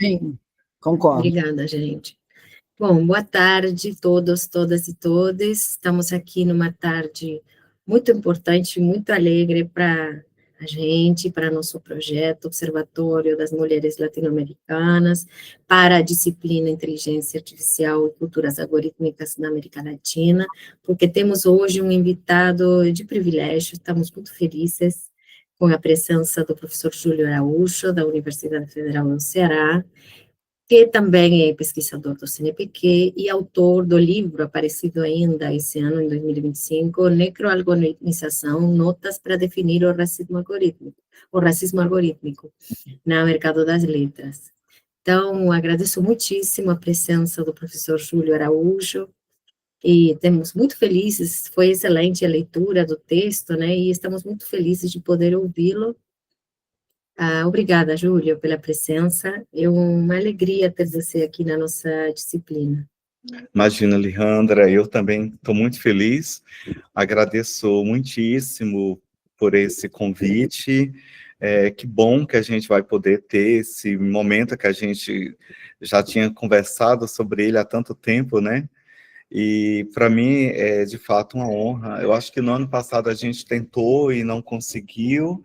Sim, concordo. Obrigada, gente. Bom, boa tarde todos, todas e todes. Estamos aqui numa tarde muito importante, muito alegre para a gente, para nosso projeto Observatório das Mulheres Latino-Americanas, para a disciplina Inteligência Artificial e Culturas Algorítmicas na América Latina, porque temos hoje um invitado de privilégio, estamos muito felizes com a presença do professor Júlio Araújo, da Universidade Federal do Ceará, que também é pesquisador do CNPq e autor do livro aparecido ainda esse ano, em 2025, Necroalgoritmização, Notas para Definir o Racismo Algorítmico, na Mercado das Letras. Então, agradeço muitíssimo a presença do professor Júlio Araújo, e estamos muito felizes, foi excelente a leitura do texto, né, e estamos muito felizes de poder ouvi-lo. Obrigada, Júlio, pela presença. É uma alegria ter você aqui na nossa disciplina. Imagina, Alejandra, eu também estou muito feliz. Agradeço muitíssimo por esse convite. Que bom que a gente vai poder ter esse momento que a gente já tinha conversado sobre ele há tanto tempo, né? E para mim é de fato uma honra. Eu acho que no ano passado a gente tentou e não conseguiu.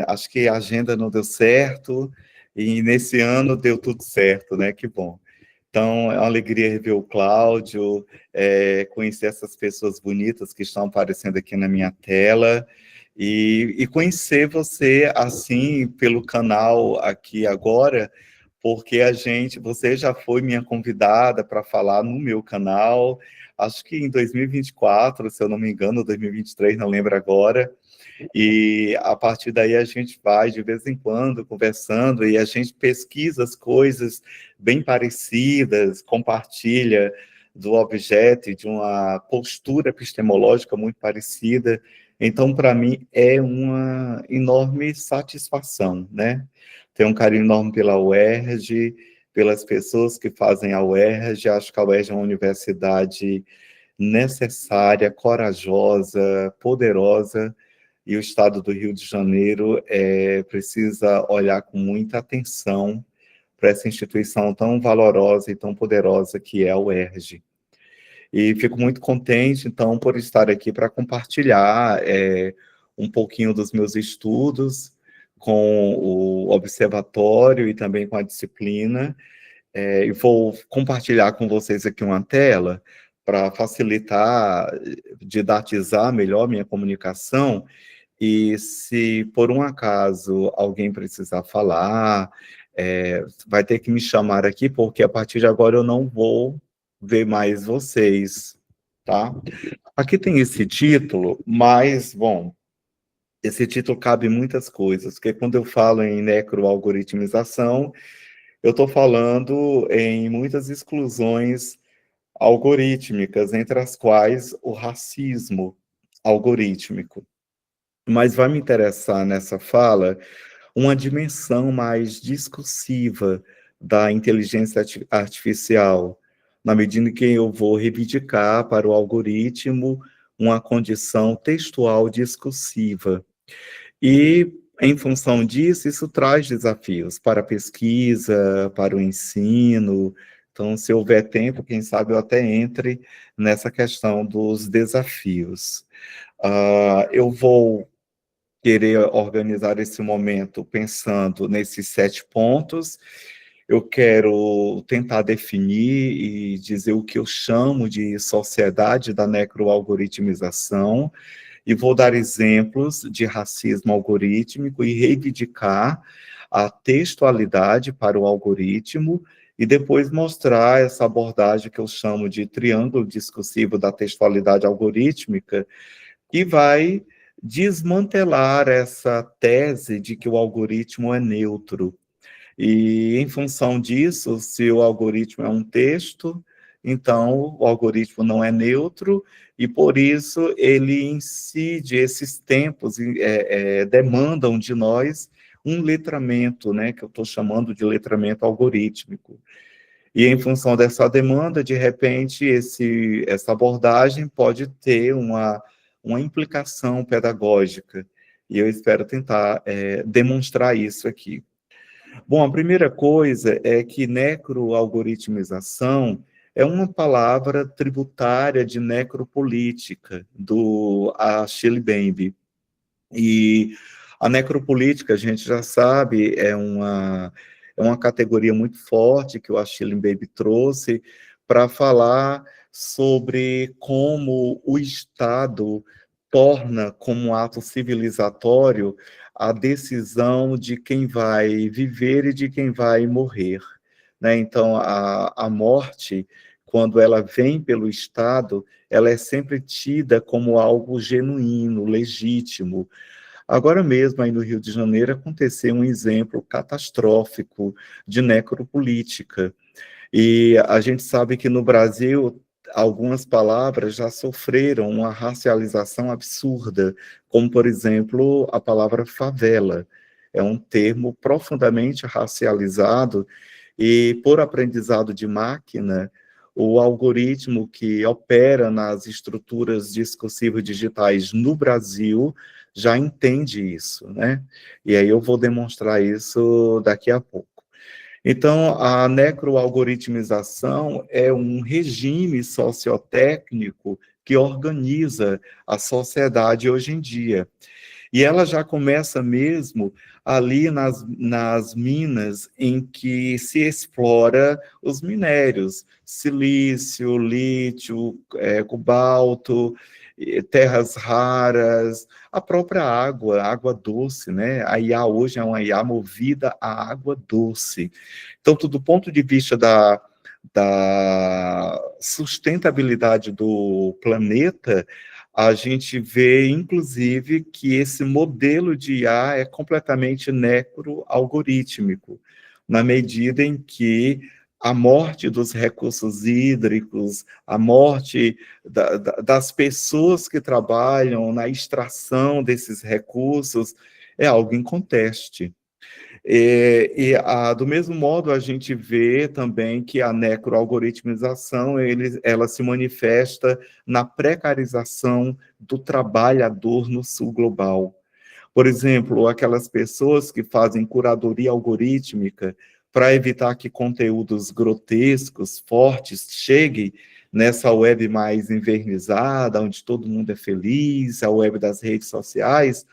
Acho que a agenda não deu certo, e nesse ano deu tudo certo, né? Que bom. Então, é uma alegria rever o Cláudio, conhecer essas pessoas bonitas que estão aparecendo aqui na minha tela, e conhecer você, assim, pelo canal aqui agora, porque você já foi minha convidada para falar no meu canal, acho que em 2024, se eu não me engano, 2023, não lembro agora, e a partir daí a gente vai de vez em quando conversando e a gente pesquisa as coisas bem parecidas, compartilha do objeto e de uma postura epistemológica muito parecida. Então, para mim, é uma enorme satisfação, né? Tenho um carinho enorme pela UERJ, pelas pessoas que fazem a UERJ. Acho que a UERJ é uma universidade necessária, corajosa, poderosa, e o Estado do Rio de Janeiro precisa olhar com muita atenção para essa instituição tão valorosa e tão poderosa que é a UERJ. E fico muito contente, então, por estar aqui para compartilhar um pouquinho dos meus estudos com o observatório e também com a disciplina. E vou compartilhar com vocês aqui uma tela para facilitar, didatizar melhor minha comunicação. E se por um acaso alguém precisar falar, vai ter que me chamar aqui, porque a partir de agora eu não vou ver mais vocês, tá? Aqui tem esse título, mas, bom, esse título cabe muitas coisas, porque quando eu falo em necroalgoritmização, eu estou falando em muitas exclusões algorítmicas, entre as quais o racismo algorítmico. Mas vai me interessar nessa fala uma dimensão mais discursiva da inteligência artificial, na medida em que eu vou reivindicar para o algoritmo uma condição textual discursiva. E, em função disso, isso traz desafios para a pesquisa, para o ensino. Então, se houver tempo, quem sabe eu até entre nessa questão dos desafios. Eu vou querer organizar esse momento pensando nesses 7 pontos. Eu quero tentar definir e dizer o que eu chamo de sociedade da necroalgoritmização, e vou dar exemplos de racismo algorítmico e reivindicar a textualidade para o algoritmo, e depois mostrar essa abordagem que eu chamo de triângulo discursivo da textualidade algorítmica, que vai desmantelar essa tese de que o algoritmo é neutro. E, em função disso, se o algoritmo é um texto, então o algoritmo não é neutro, e por isso ele incide, esses tempos demandam de nós um letramento, né, que eu estou chamando de letramento algorítmico. E, em função dessa demanda, de repente, essa abordagem pode ter uma implicação pedagógica, e eu espero tentar demonstrar isso aqui. Bom, a primeira coisa é que necroalgoritmização é uma palavra tributária de necropolítica, do Achille Mbembe. E a necropolítica, a gente já sabe, é uma categoria muito forte que o Achille Mbembe trouxe para falar sobre como o Estado torna como ato civilizatório a decisão de quem vai viver e de quem vai morrer, né? Então, a morte, quando ela vem pelo Estado, ela é sempre tida como algo genuíno, legítimo. Agora mesmo, aí no Rio de Janeiro, aconteceu um exemplo catastrófico de necropolítica. E a gente sabe que no Brasil, algumas palavras já sofreram uma racialização absurda, como, por exemplo, a palavra favela. É um termo profundamente racializado e, por aprendizado de máquina, o algoritmo que opera nas estruturas discursivas digitais no Brasil já entende isso, né? E aí eu vou demonstrar isso daqui a pouco. Então, a necroalgoritmização é um regime sociotécnico que organiza a sociedade hoje em dia. E ela já começa mesmo ali nas minas em que se explora os minérios, silício, lítio, cobalto, terras raras, a própria água doce, né? A IA hoje é uma IA movida à água doce. Então, do ponto de vista da sustentabilidade do planeta, a gente vê, inclusive, que esse modelo de IA é completamente necroalgorítmico, na medida em que a morte dos recursos hídricos, a morte das pessoas que trabalham na extração desses recursos, é algo inconteste. Do mesmo modo, a gente vê também que a necroalgoritmização, ela se manifesta na precarização do trabalhador no sul global. Por exemplo, aquelas pessoas que fazem curadoria algorítmica para evitar que conteúdos grotescos, fortes, cheguem nessa web mais invernizada, onde todo mundo é feliz, a web das redes sociais.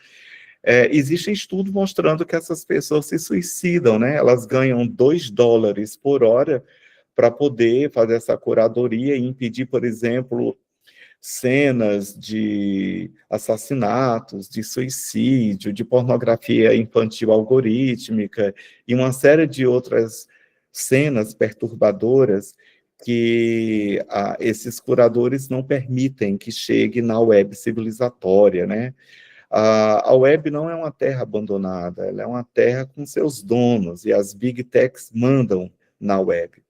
Existem estudos mostrando que essas pessoas se suicidam, né? Elas ganham $2 por hora para poder fazer essa curadoria e impedir, por exemplo, cenas de assassinatos, de suicídio, de pornografia infantil algorítmica e uma série de outras cenas perturbadoras que esses curadores não permitem que chegue na web civilizatória, né? A web não é uma terra abandonada, ela é uma terra com seus donos, e as big techs mandam na web.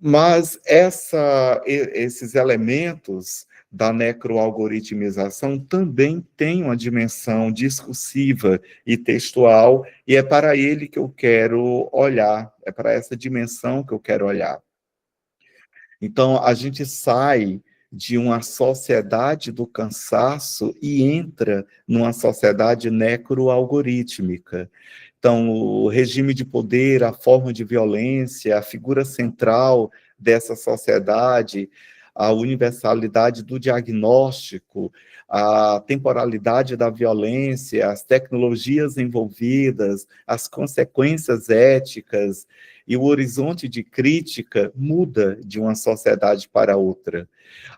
Mas esses elementos da necroalgoritmização também têm uma dimensão discursiva e textual, e é para ele que eu quero olhar, é para essa dimensão que eu quero olhar. Então, a gente sai de uma sociedade do cansaço e entra numa sociedade necroalgorítmica. Então, o regime de poder, a forma de violência, a figura central dessa sociedade, a universalidade do diagnóstico, a temporalidade da violência, as tecnologias envolvidas, as consequências éticas, e o horizonte de crítica muda de uma sociedade para outra.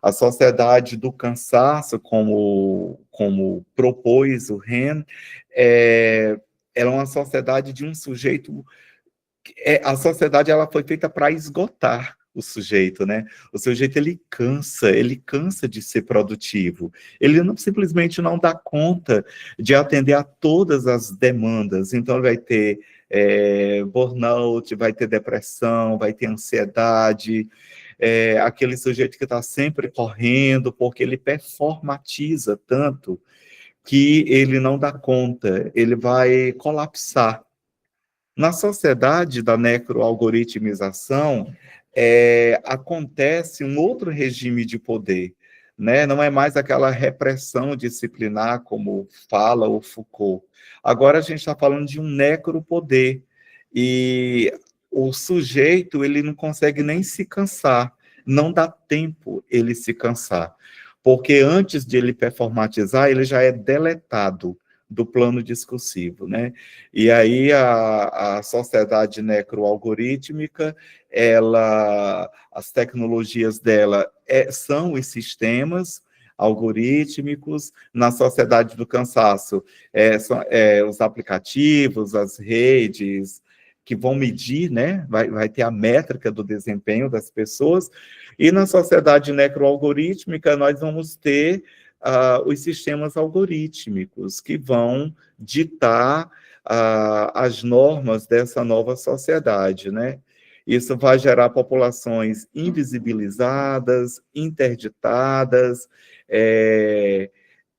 A sociedade do cansaço, como propôs o Ren, ela é uma sociedade de um sujeito. A sociedade ela foi feita para esgotar o sujeito, né? O sujeito ele cansa de ser produtivo. Ele simplesmente não dá conta de atender a todas as demandas. Então ele vai ter burnout, vai ter depressão, vai ter ansiedade, aquele sujeito que está sempre correndo, porque ele performatiza tanto que ele não dá conta, ele vai colapsar. Na sociedade da necroalgoritmização, acontece um outro regime de poder, né? Não é mais aquela repressão disciplinar, como fala o Foucault. Agora a gente está falando de um necropoder. E o sujeito, ele não consegue nem se cansar, não dá tempo ele se cansar, porque antes de ele performatizar, ele já é deletado do plano discursivo, né? E aí a sociedade necroalgorítmica, as tecnologias dela são os sistemas algorítmicos. Na sociedade do cansaço, são os aplicativos, as redes, que vão medir, né? Vai ter a métrica do desempenho das pessoas, e na sociedade necroalgorítmica nós vamos ter os sistemas algorítmicos, que vão ditar as normas dessa nova sociedade, né? Isso vai gerar populações invisibilizadas, interditadas,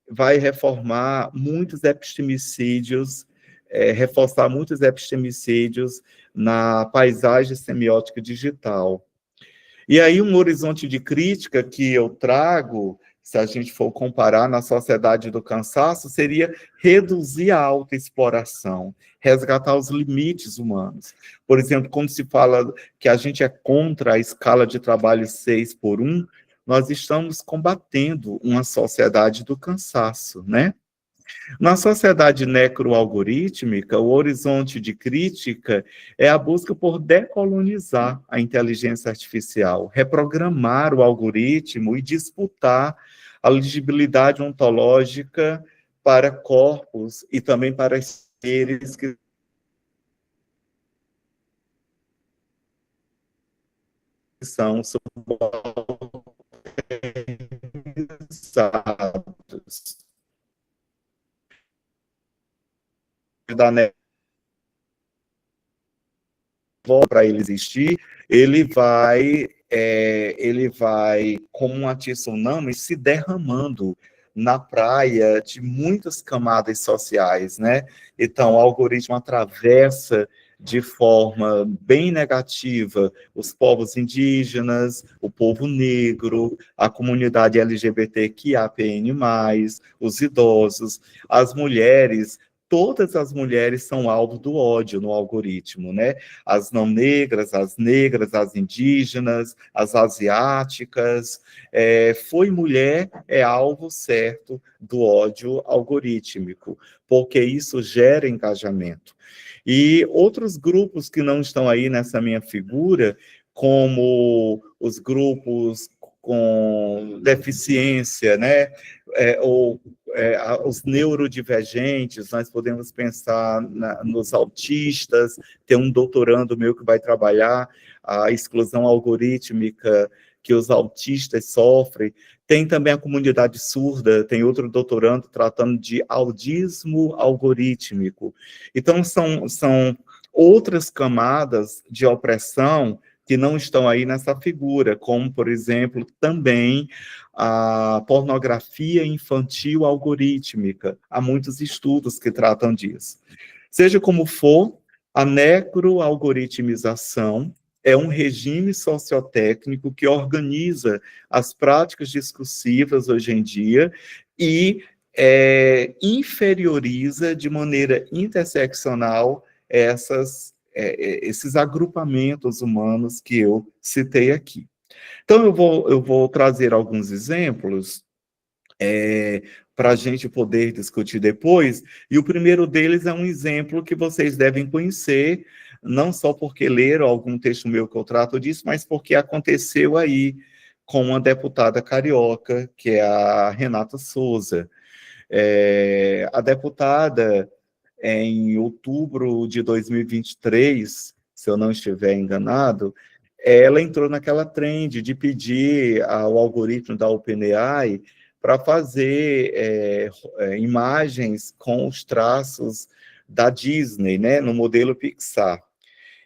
vai reformar muitos epistemicídios, reforçar muitos epistemicídios na paisagem semiótica digital. E aí um horizonte de crítica que eu trago, se a gente for comparar na sociedade do cansaço, seria reduzir a autoexploração, resgatar os limites humanos. Por exemplo, quando se fala que a gente é contra a escala de trabalho 6x1, nós estamos combatendo uma sociedade do cansaço, né? Na sociedade necroalgorítmica, o horizonte de crítica é a busca por decolonizar a inteligência artificial, reprogramar o algoritmo e disputar a legibilidade ontológica para corpos e também para seres que são subordinados. Da para ele existir, ele vai, como um tsunami, se derramando na praia de muitas camadas sociais, né? Então, o algoritmo atravessa de forma bem negativa os povos indígenas, o povo negro, a comunidade LGBTQIAPN+, os idosos, as mulheres. Todas as mulheres são alvo do ódio no algoritmo, né? As não negras, as indígenas, as asiáticas. Foi mulher é alvo certo do ódio algorítmico, porque isso gera engajamento. E outros grupos que não estão aí nessa minha figura, como os grupos com deficiência, né? Os neurodivergentes, nós podemos pensar nos autistas. Tem um doutorando meu que vai trabalhar a exclusão algorítmica que os autistas sofrem. Tem também a comunidade surda, tem outro doutorando tratando de audismo algorítmico. Então, são outras camadas de opressão que não estão aí nessa figura, como, por exemplo, também a pornografia infantil algorítmica. Há muitos estudos que tratam disso. Seja como for, a necroalgoritmização é um regime sociotécnico que organiza as práticas discursivas hoje em dia e inferioriza de maneira interseccional esses agrupamentos humanos que eu citei aqui. Então, eu vou trazer alguns exemplos para a gente poder discutir depois, e o primeiro deles é um exemplo que vocês devem conhecer, não só porque leram algum texto meu que eu trato disso, mas porque aconteceu aí com uma deputada carioca, que é a Renata Souza. A deputada, em outubro de 2023, se eu não estiver enganado, ela entrou naquela trend de pedir ao algoritmo da OpenAI para fazer imagens com os traços da Disney, né, no modelo Pixar.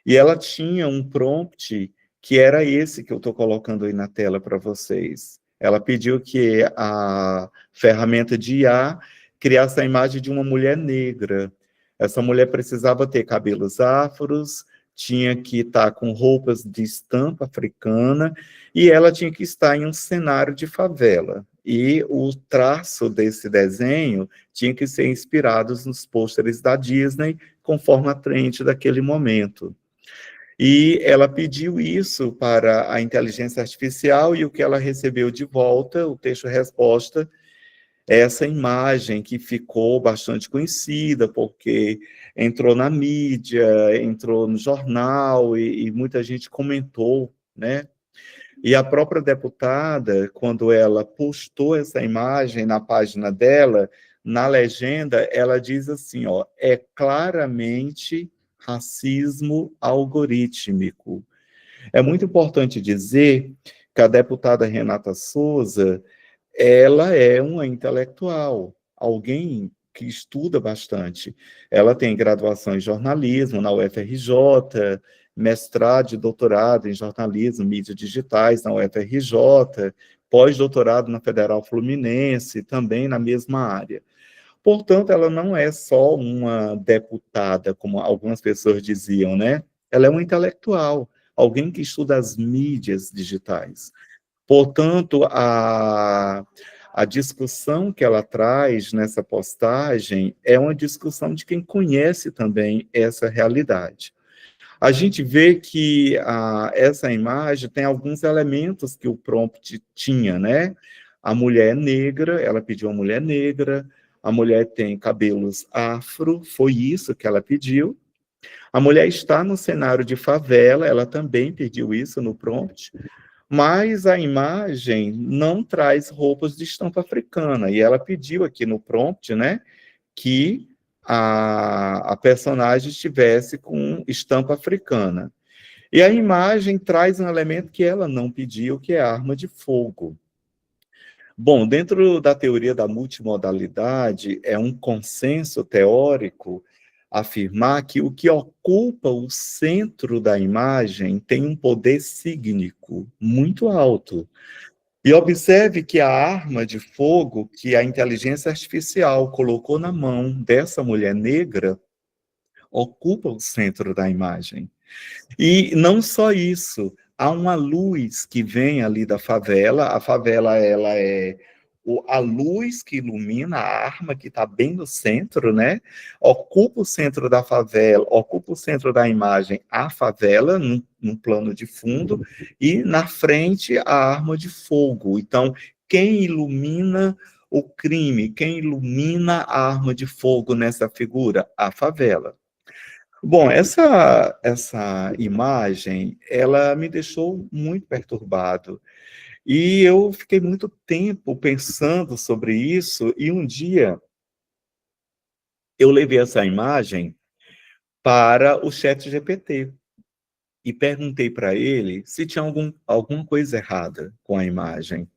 E ela tinha um prompt que era esse que eu estou colocando aí na tela para vocês. Ela pediu que a ferramenta de IA criasse a imagem de uma mulher negra. Essa mulher precisava ter cabelos afros, tinha que estar com roupas de estampa africana, e ela tinha que estar em um cenário de favela. e o traço desse desenho tinha que ser inspirado nos pôsteres da Disney, conforme a trend daquele momento. E ela pediu isso para a inteligência artificial e o que ela recebeu de volta, o texto-resposta, é essa imagem que ficou bastante conhecida, porque entrou na mídia, entrou no jornal e muita gente comentou, né? E a própria deputada, quando ela postou essa imagem na página dela, na legenda, ela diz assim, ó, é claramente racismo algorítmico. É muito importante dizer que a deputada Renata Souza, ela é uma intelectual, alguém que estuda bastante. Ela tem graduação em jornalismo na UFRJ, mestrado e doutorado em jornalismo, mídias digitais na UFRJ, pós-doutorado na Federal Fluminense, também na mesma área. Portanto, ela não é só uma deputada, como algumas pessoas diziam, né? Ela é uma intelectual, alguém que estuda as mídias digitais. Portanto, a discussão que ela traz nessa postagem é uma discussão de quem conhece também essa realidade. A gente vê que essa imagem tem alguns elementos que o prompt tinha, né? A mulher negra, ela pediu uma mulher negra, a mulher tem cabelos afro, foi isso que ela pediu. A mulher está no cenário de favela, ela também pediu isso no prompt, mas a imagem não traz roupas de estampa africana, e ela pediu aqui no prompt, né, que a personagem estivesse com estampa africana. E a imagem traz um elemento que ela não pediu, que é a arma de fogo. Bom, dentro da teoria da multimodalidade, é um consenso teórico afirmar que o que ocupa o centro da imagem tem um poder sígnico muito alto. E observe que a arma de fogo que a inteligência artificial colocou na mão dessa mulher negra ocupa o centro da imagem. E não só isso, há uma luz que vem ali da favela, a favela ela é a luz que ilumina a arma que está bem no centro, né? Ocupa o centro da favela, ocupa o centro da imagem a favela, num plano de fundo, e na frente a arma de fogo. Então, quem ilumina o crime, quem ilumina a arma de fogo nessa figura? A favela. Bom, essa imagem, ela me deixou muito perturbado. E eu fiquei muito tempo pensando sobre isso, e um dia eu levei essa imagem para o ChatGPT e perguntei para ele se tinha alguma coisa errada com a imagem.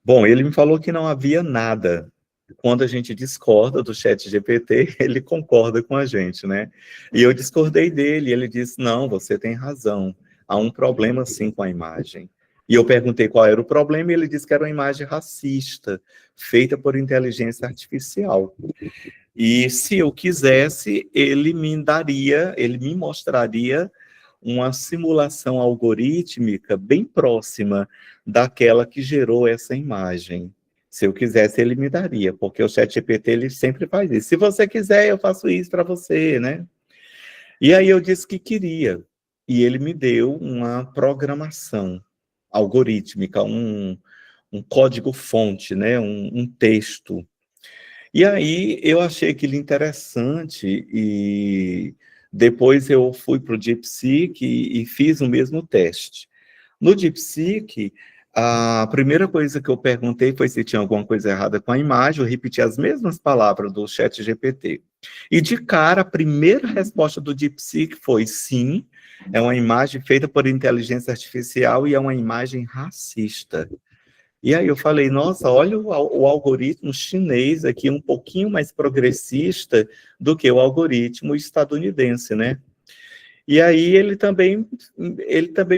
Bom, ele me falou que não havia nada. Quando a gente discorda do ChatGPT, ele concorda com a gente, né? E eu discordei dele, e ele disse, não, você tem razão, há um problema sim com a imagem. E eu perguntei qual era o problema, e ele disse que era uma imagem racista, feita por inteligência artificial. E se eu quisesse, ele me mostraria uma simulação algorítmica bem próxima daquela que gerou essa imagem. Se eu quisesse, ele me daria, porque o ChatGPT ele sempre faz isso. Se você quiser, eu faço isso para você, né? E aí eu disse que queria, e ele me deu uma programação algorítmica, um código-fonte, né? Um texto. E aí eu achei aquilo interessante e depois eu fui para o DeepSeek e fiz o mesmo teste. No DeepSeek, a primeira coisa que eu perguntei foi se tinha alguma coisa errada com a imagem, eu repeti as mesmas palavras do ChatGPT. E de cara, a primeira resposta do DeepSeek foi sim, é uma imagem feita por inteligência artificial e é uma imagem racista. E aí eu falei, nossa, olha o algoritmo chinês aqui um pouquinho mais progressista do que o algoritmo estadunidense, né? E aí ele também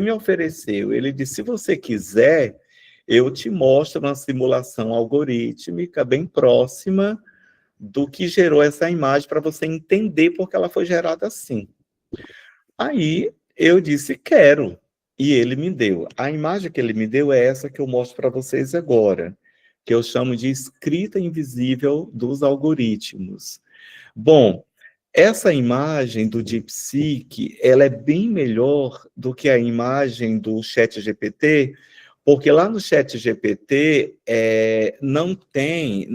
me ofereceu, ele disse, se você quiser, eu te mostro uma simulação algorítmica bem próxima do que gerou essa imagem para você entender porque ela foi gerada assim. Aí eu disse, quero. E ele me deu. A imagem que ele me deu é essa que eu mostro para vocês agora. que eu chamo de escrita invisível dos algoritmos. Bom, essa imagem do DeepSeek, ela é bem melhor do que a imagem do ChatGPT, porque lá no ChatGPT não tem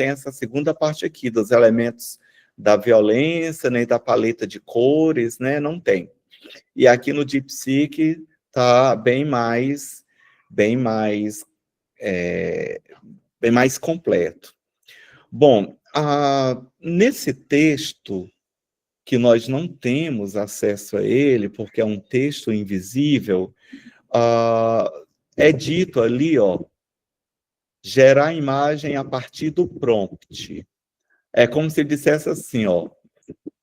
essa segunda parte aqui dos elementos da violência, nem da paleta de cores, né? Não tem. E aqui no DeepSeek está bem mais completo. Bom, nesse texto, que nós não temos acesso a ele, porque é um texto invisível, é dito ali, gerar imagem a partir do prompt. É como se dissesse assim,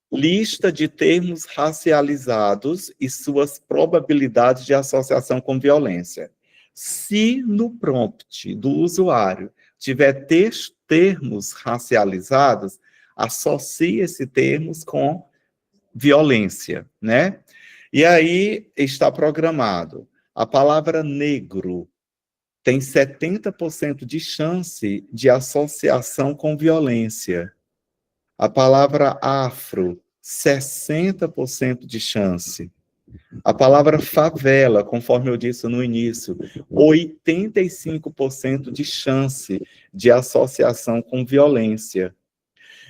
lista de termos racializados e suas probabilidades de associação com violência. Se no prompt do usuário tiver termos racializados, associe esses termos com violência, né? E aí está programado. A palavra negro tem 70% de chance de associação com violência. A palavra afro, 60% de chance. A palavra favela, conforme eu disse no início, 85% de chance de associação com violência.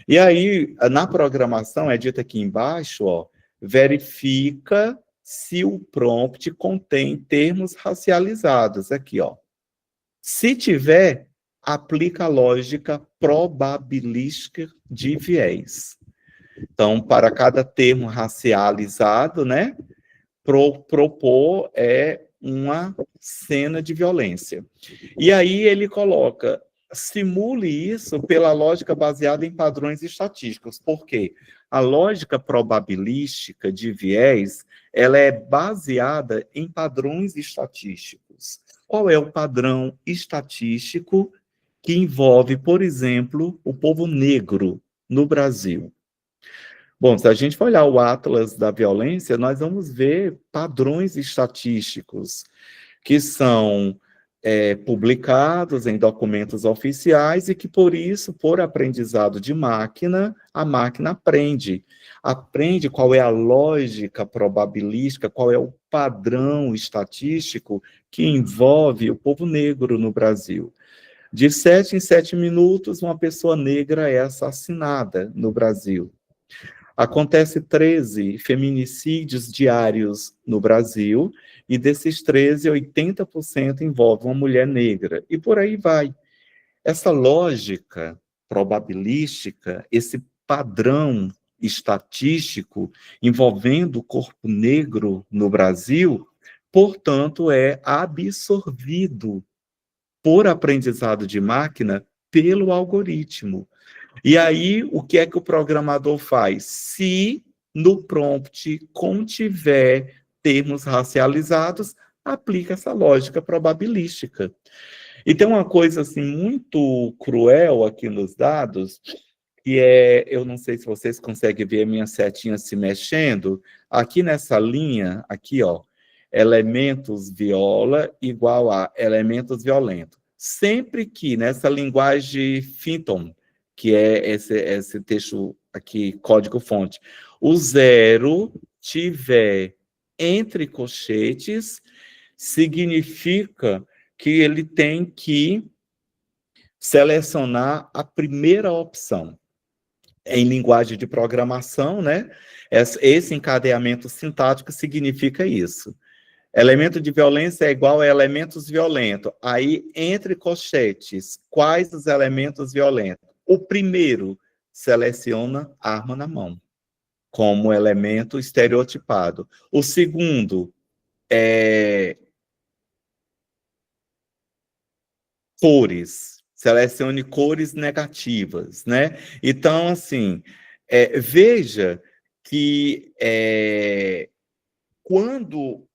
E aí, na programação, é dito aqui embaixo, verifica se o prompt contém termos racializados. Aqui, Se tiver, aplica a lógica probabilística de viés. Então, para cada termo racializado, né, propor uma cena de violência. E aí ele coloca, simule isso pela lógica baseada em padrões estatísticos. Por quê? A lógica probabilística de viés, ela é baseada em padrões estatísticos. Qual é o padrão estatístico que envolve, por exemplo, o povo negro no Brasil? Bom, se a gente for olhar o Atlas da Violência, nós vamos ver padrões estatísticos que são publicados em documentos oficiais e que, por isso, por aprendizado de máquina, a máquina aprende. Aprende qual é a lógica probabilística, qual é o padrão estatístico que envolve o povo negro no Brasil. De 7 em 7 minutos, uma pessoa negra é assassinada no Brasil. Acontece 13 feminicídios diários no Brasil, e desses 13, 80% envolvem uma mulher negra. E por aí vai. Essa lógica probabilística, esse padrão estatístico envolvendo o corpo negro no Brasil, portanto, é absorvido por aprendizado de máquina pelo algoritmo. E aí, o que é que o programador faz? Se no prompt contiver termos racializados, aplica essa lógica probabilística. E tem uma coisa assim muito cruel aqui nos dados, que eu não sei se vocês conseguem ver a minha setinha se mexendo, aqui nessa linha, aqui, elementos viola igual a elementos violentos. Sempre que nessa linguagem Python, que é esse texto aqui, código-fonte, o 0 tiver entre colchetes, significa que ele tem que selecionar a primeira opção. Em linguagem de programação, né? Esse encadeamento sintático significa isso. Elemento de violência é igual a elementos violentos. Aí, entre colchetes, quais os elementos violentos? O primeiro seleciona arma na mão, como elemento estereotipado. O segundo é cores. Selecione cores negativas, né? Então, assim, veja que quando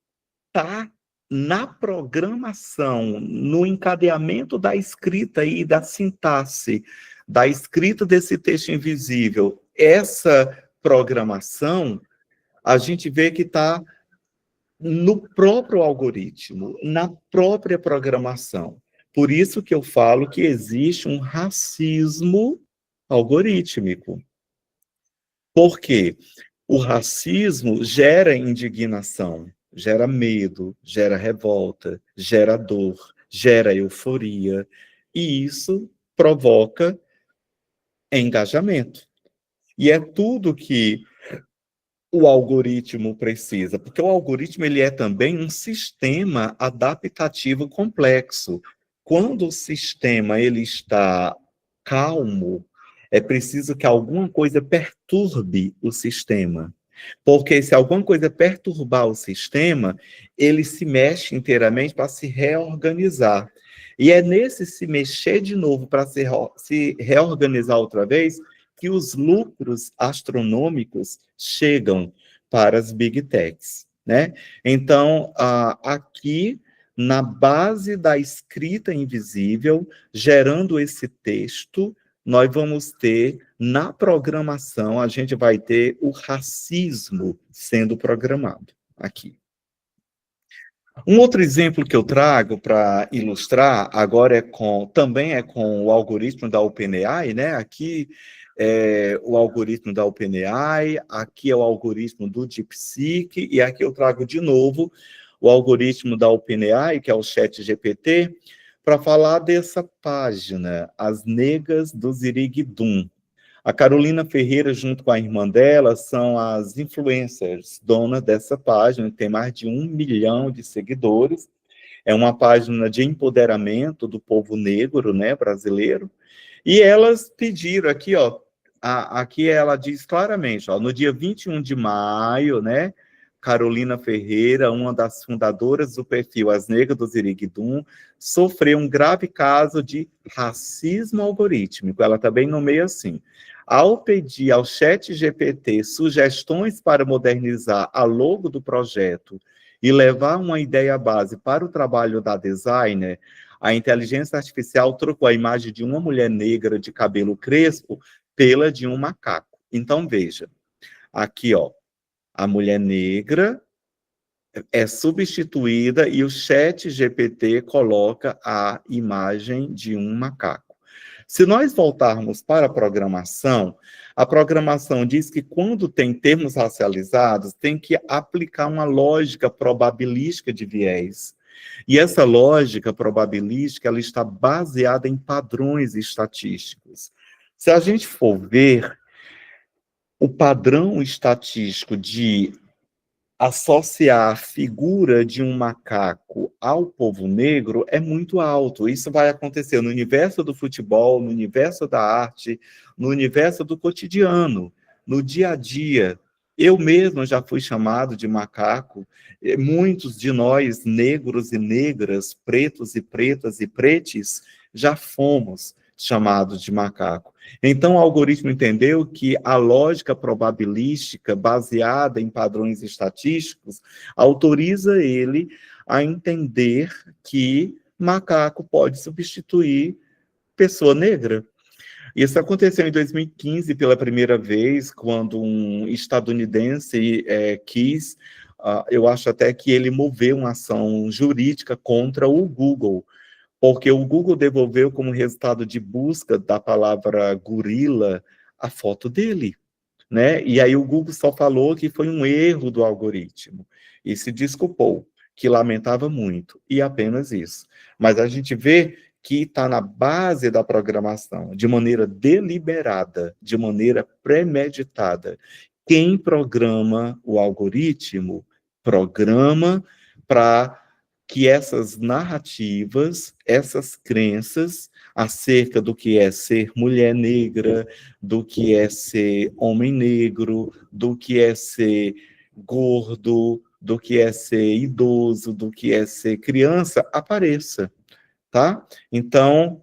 está na programação, no encadeamento da escrita e da sintaxe, da escrita desse texto invisível, essa programação, a gente vê que está no próprio algoritmo, na própria programação. Por isso que eu falo que existe um racismo algorítmico. Por quê? O racismo gera indignação, gera medo, gera revolta, gera dor, gera euforia, e isso provoca engajamento. E é tudo que o algoritmo precisa, porque o algoritmo ele é também um sistema adaptativo complexo. Quando o sistema ele está calmo, é preciso que alguma coisa perturbe o sistema. Porque se alguma coisa perturbar o sistema, ele se mexe inteiramente para se reorganizar. E é nesse se mexer de novo para se reorganizar outra vez que os lucros astronômicos chegam para as big techs, né? Então, aqui na base da escrita invisível, gerando esse texto, nós vamos ter, na programação, a gente vai ter o racismo sendo programado aqui. Um outro exemplo que eu trago para ilustrar, agora também é com o algoritmo da OpenAI, né? Aqui é o algoritmo da OpenAI, aqui é o algoritmo do DeepSeek, e aqui eu trago de novo o algoritmo da OpenAI, que é o ChatGPT, para falar dessa página, As Negas do Ziriguidum. A Carolina Ferreira, junto com a irmã dela, são as influencers, donas dessa página, tem mais de 1 milhão de seguidores. É uma página de empoderamento do povo negro, né, brasileiro. E elas pediram aqui, ó, aqui ela diz claramente, ó, no dia 21 de maio, né, Carolina Ferreira, uma das fundadoras do perfil As Negras do Ziriguidum, sofreu um grave caso de racismo algorítmico. Ela também nomeia assim: ao pedir ao ChatGPT sugestões para modernizar a logo do projeto e levar uma ideia base para o trabalho da designer, a inteligência artificial trocou a imagem de uma mulher negra de cabelo crespo pela de um macaco. Então, veja, aqui, ó, a mulher negra é substituída e o ChatGPT coloca a imagem de um macaco. Se nós voltarmos para a programação diz que quando tem termos racializados, tem que aplicar uma lógica probabilística de viés. E essa lógica probabilística, ela está baseada em padrões estatísticos. Se a gente for ver, o padrão estatístico de associar a figura de um macaco ao povo negro é muito alto. Isso vai acontecer no universo do futebol, no universo da arte, no universo do cotidiano, no dia a dia. Eu mesmo já fui chamado de macaco. Muitos de nós, negros e negras, pretos e pretas e pretes, já fomos chamados de macaco. Então, o algoritmo entendeu que a lógica probabilística, baseada em padrões estatísticos, autoriza ele a entender que macaco pode substituir pessoa negra. Isso aconteceu em 2015 pela primeira vez, quando um estadunidense quis, eu acho até que ele moveu uma ação jurídica contra o Google, porque o Google devolveu como resultado de busca da palavra gorila a foto dele, né? E aí o Google só falou que foi um erro do algoritmo e se desculpou, que lamentava muito, e apenas isso. Mas a gente vê que está na base da programação, de maneira deliberada, de maneira premeditada. Quem programa o algoritmo, programa para que essas narrativas, essas crenças acerca do que é ser mulher negra, do que é ser homem negro, do que é ser gordo, do que é ser idoso, do que é ser criança, apareça, tá? Então,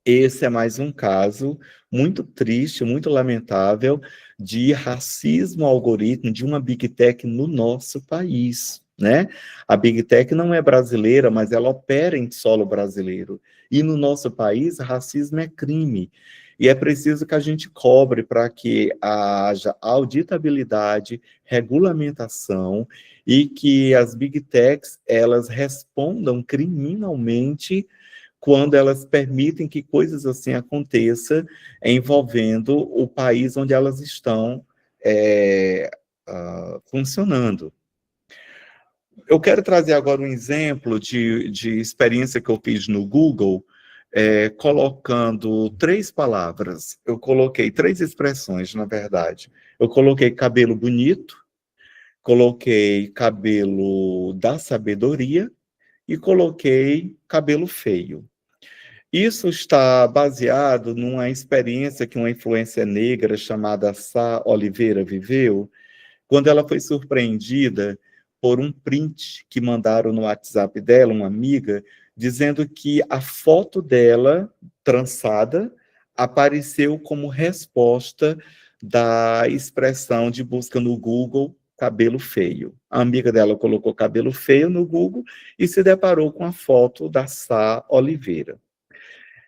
esse é mais um caso muito triste, muito lamentável, de racismo algoritmo de uma Big Tech no nosso país, né? A Big Tech não é brasileira, mas ela opera em solo brasileiro. E no nosso país, racismo é crime. E é preciso que a gente cobre para que haja auditabilidade, regulamentação e que as Big Techs, elas respondam criminalmente quando elas permitem que coisas assim aconteçam envolvendo o país onde elas estão funcionando. Eu quero trazer agora um exemplo de experiência que eu fiz no Google, colocando 3 palavras. Eu coloquei 3 expressões, na verdade. Eu coloquei cabelo bonito, coloquei cabelo da sabedoria e coloquei cabelo feio. Isso está baseado numa experiência que uma influência negra chamada Sá Oliveira viveu, quando ela foi surpreendida por um print que mandaram no WhatsApp dela, uma amiga, dizendo que a foto dela, trançada, apareceu como resposta da expressão de busca no Google, cabelo feio. A amiga dela colocou cabelo feio no Google e se deparou com a foto da Sá Oliveira.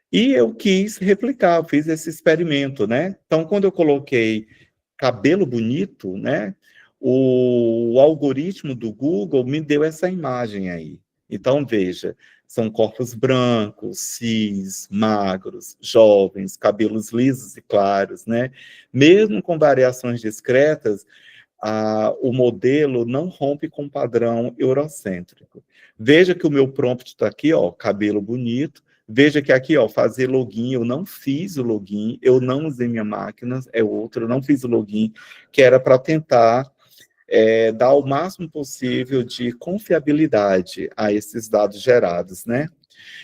E eu quis replicar, fiz esse experimento, né? Então, quando eu coloquei cabelo bonito, né? O algoritmo do Google me deu essa imagem aí. Então, veja, são corpos brancos, cis, magros, jovens, cabelos lisos e claros, né? Mesmo com variações discretas, o modelo não rompe com o padrão eurocêntrico. Veja que o meu prompt está aqui, ó, cabelo bonito. Veja que aqui, ó, fazer login, eu não fiz o login, eu não usei minha máquina, é outro, eu não fiz o login, que era para tentar dar o máximo possível de confiabilidade a esses dados gerados, né?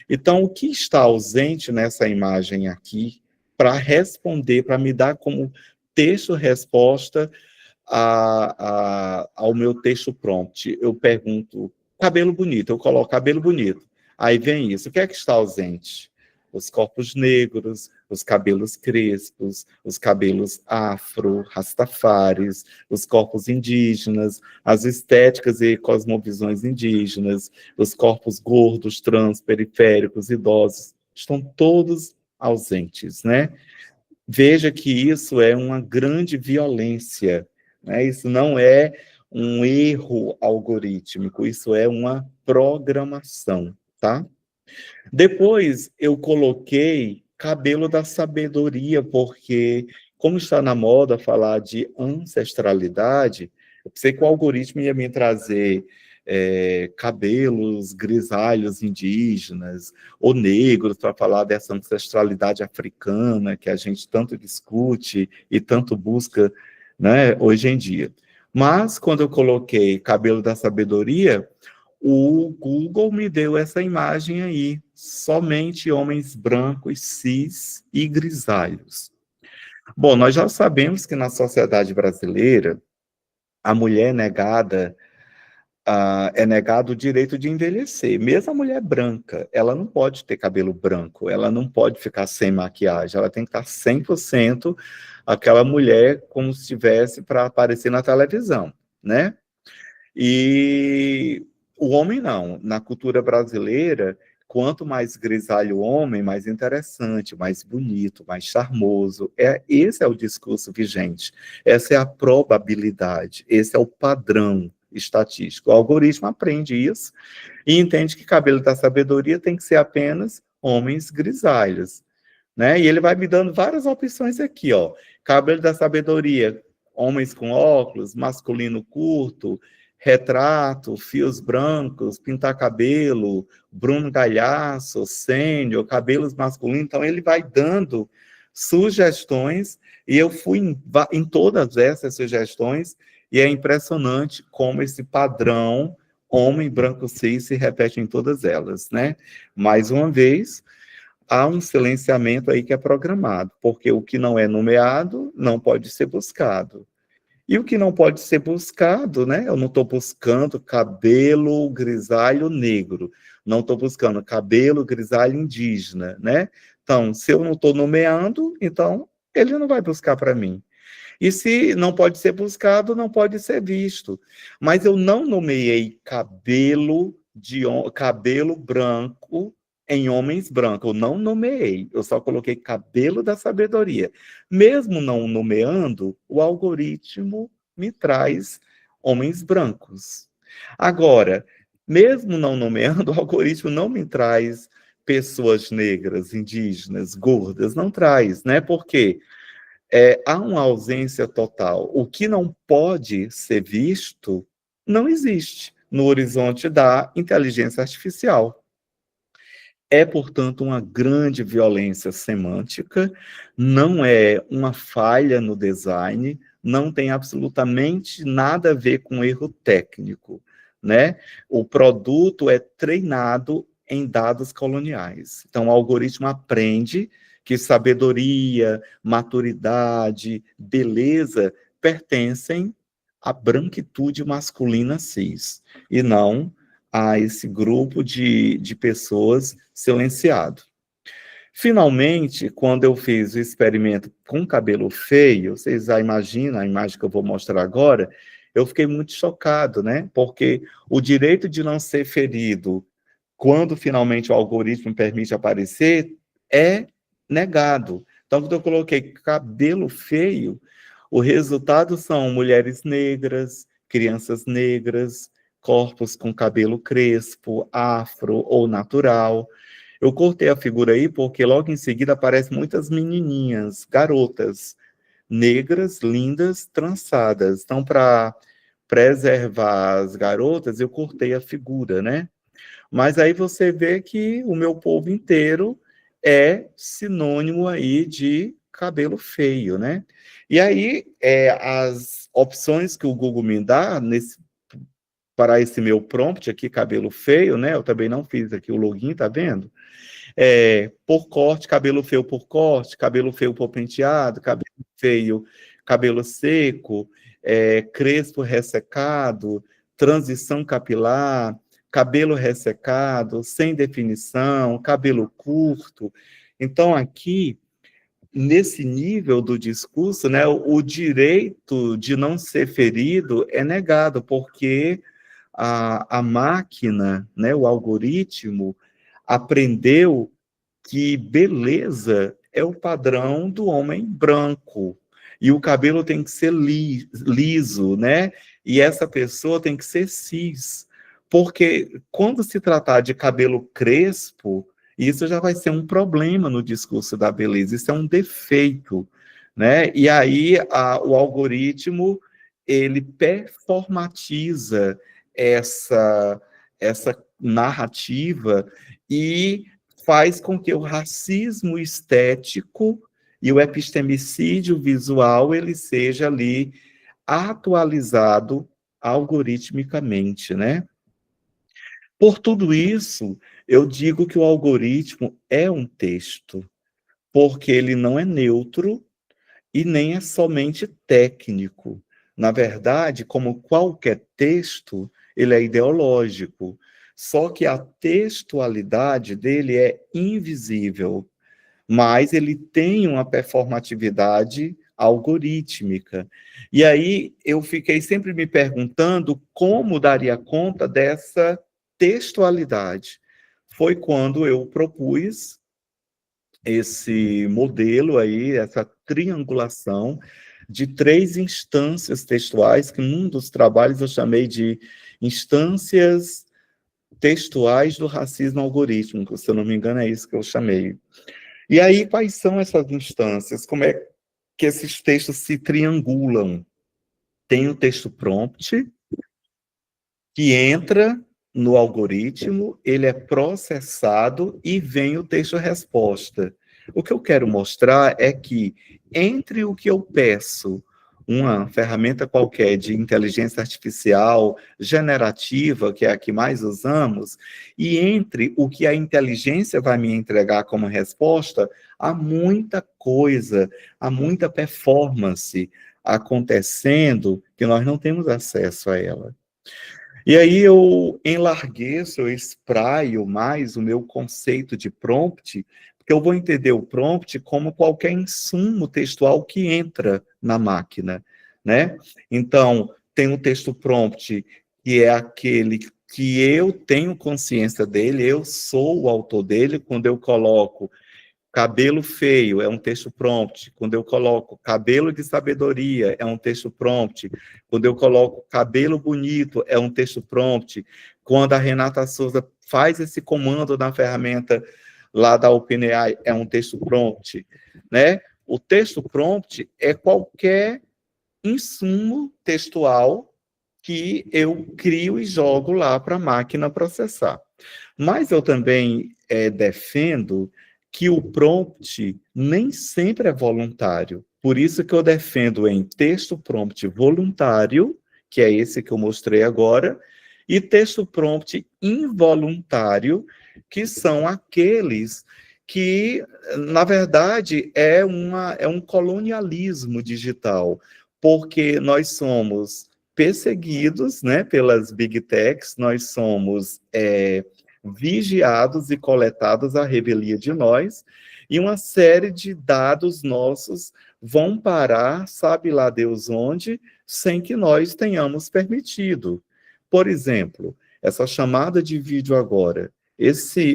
Então, o que está ausente nessa imagem aqui, para responder, para me dar como texto-resposta ao meu texto prompt, eu pergunto, cabelo bonito, eu coloco cabelo bonito. Aí vem isso, o que é que está ausente? Os corpos negros, os cabelos crespos, os cabelos afro, rastafares, os corpos indígenas, as estéticas e cosmovisões indígenas, os corpos gordos, trans, periféricos, idosos, estão todos ausentes, né? Veja que isso é uma grande violência, né? Isso não é um erro algorítmico, isso é uma programação, tá? Depois eu coloquei cabelo da sabedoria, porque como está na moda falar de ancestralidade, eu pensei que o algoritmo ia me trazer cabelos grisalhos indígenas ou negros para falar dessa ancestralidade africana que a gente tanto discute e tanto busca, né, hoje em dia. Mas quando eu coloquei cabelo da sabedoria, o Google me deu essa imagem aí, somente homens brancos, cis e grisalhos. Bom, nós já sabemos que na sociedade brasileira, a mulher é negado o direito de envelhecer. Mesmo a mulher branca, ela não pode ter cabelo branco, ela não pode ficar sem maquiagem, ela tem que estar 100% aquela mulher como se estivesse para aparecer na televisão, né? E o homem não. Na cultura brasileira, quanto mais grisalho o homem, mais interessante, mais bonito, mais charmoso. Esse é o discurso vigente. Essa é a probabilidade. Esse é o padrão estatístico. O algoritmo aprende isso e entende que cabelo da sabedoria tem que ser apenas homens grisalhos, né? E ele vai me dando várias opções aqui, ó. Cabelo da sabedoria, homens com óculos, masculino curto, retrato, fios brancos, pintar cabelo, Bruno Galhaço, sênior, cabelos masculinos. Então, ele vai dando sugestões e eu fui em todas essas sugestões e é impressionante como esse padrão homem branco cis se repete em todas elas, né? Mais uma vez, há um silenciamento aí que é programado, porque o que não é nomeado não pode ser buscado. E o que não pode ser buscado, né? Eu não estou buscando cabelo grisalho negro, não estou buscando cabelo grisalho indígena, né? Então, se eu não estou nomeando, então ele não vai buscar para mim. E se não pode ser buscado, não pode ser visto. Mas eu não nomeei cabelo branco em homens brancos. Eu não nomeei, eu só coloquei cabelo da sabedoria. Mesmo não nomeando, o algoritmo me traz homens brancos. Agora, mesmo não nomeando, o algoritmo não me traz pessoas negras, indígenas, gordas, não traz, né? Porque há uma ausência total. O que não pode ser visto não existe no horizonte da inteligência artificial. É, portanto, uma grande violência semântica, não é uma falha no design, não tem absolutamente nada a ver com erro técnico, né? O produto é treinado em dados coloniais. Então, o algoritmo aprende que sabedoria, maturidade, beleza pertencem à branquitude masculina cis, e não a esse grupo de pessoas silenciado. Finalmente, quando eu fiz o experimento com cabelo feio, vocês já imaginam a imagem que eu vou mostrar agora, eu fiquei muito chocado, né? Porque o direito de não ser ferido, quando finalmente o algoritmo permite aparecer, é negado. Então, quando eu coloquei cabelo feio, o resultado são mulheres negras, crianças negras, corpos com cabelo crespo, afro ou natural. Eu cortei a figura aí porque logo em seguida aparecem muitas menininhas, garotas, negras, lindas, trançadas. Então, para preservar as garotas, eu cortei a figura, né? Mas aí você vê que o meu povo inteiro é sinônimo aí de cabelo feio, né? E aí, as opções que o Google me dá para esse meu prompt aqui, cabelo feio, né? Eu também não fiz aqui o login, tá vendo? Por corte, cabelo feio por corte, cabelo feio por penteado, cabelo feio, cabelo seco, crespo ressecado, transição capilar, cabelo ressecado, sem definição, cabelo curto. Então, aqui, nesse nível do discurso, né, o direito de não ser ferido é negado, porque a máquina, né, o algoritmo, aprendeu que beleza é o padrão do homem branco. E o cabelo tem que ser liso, né? E essa pessoa tem que ser cis. Porque quando se tratar de cabelo crespo, isso já vai ser um problema no discurso da beleza, isso é um defeito, né? E aí o algoritmo, ele performatiza essa narrativa e faz com que o racismo estético e o epistemicídio visual ele seja ali atualizado algoritmicamente, né? Por tudo isso, eu digo que o algoritmo é um texto, porque ele não é neutro e nem é somente técnico. Na verdade, como qualquer texto, ele é ideológico. Só que a textualidade dele é invisível, mas ele tem uma performatividade algorítmica. E aí eu fiquei sempre me perguntando como daria conta dessa textualidade. Foi quando eu propus esse modelo aí, essa triangulação de 3 instâncias textuais, que num dos trabalhos eu chamei de instâncias textuais do racismo algorítmico, se eu não me engano é isso que eu chamei. E aí, quais são essas instâncias? Como é que esses textos se triangulam? Tem o texto prompt, que entra no algoritmo, ele é processado e vem o texto-resposta. O que eu quero mostrar é que, entre o que eu peço, uma ferramenta qualquer de inteligência artificial generativa, que é a que mais usamos, e entre o que a inteligência vai me entregar como resposta, há muita coisa, há muita performance acontecendo que nós não temos acesso a ela. E aí eu enlargueço, eu espraio mais o meu conceito de prompt, porque eu vou entender o prompt como qualquer insumo textual que entra na máquina, né? Então, tem um texto prompt, que é aquele que eu tenho consciência dele, eu sou o autor dele, quando eu coloco cabelo feio é um texto prompt. Quando eu coloco cabelo de sabedoria, é um texto prompt. Quando eu coloco cabelo bonito, é um texto prompt. Quando a Renata Souza faz esse comando na ferramenta lá da OpenAI é um texto prompt, né? O texto prompt é qualquer insumo textual que eu crio e jogo lá para a máquina processar. Mas eu também defendo que o prompt nem sempre é voluntário. Por isso que eu defendo em texto prompt voluntário, que é esse que eu mostrei agora, e texto prompt involuntário, que são aqueles que, na verdade, é um colonialismo digital, porque nós somos perseguidos, né, pelas big techs, nós somos vigiados e coletados à revelia de nós, e uma série de dados nossos vão parar, sabe lá Deus onde, sem que nós tenhamos permitido. Por exemplo, essa chamada de vídeo agora,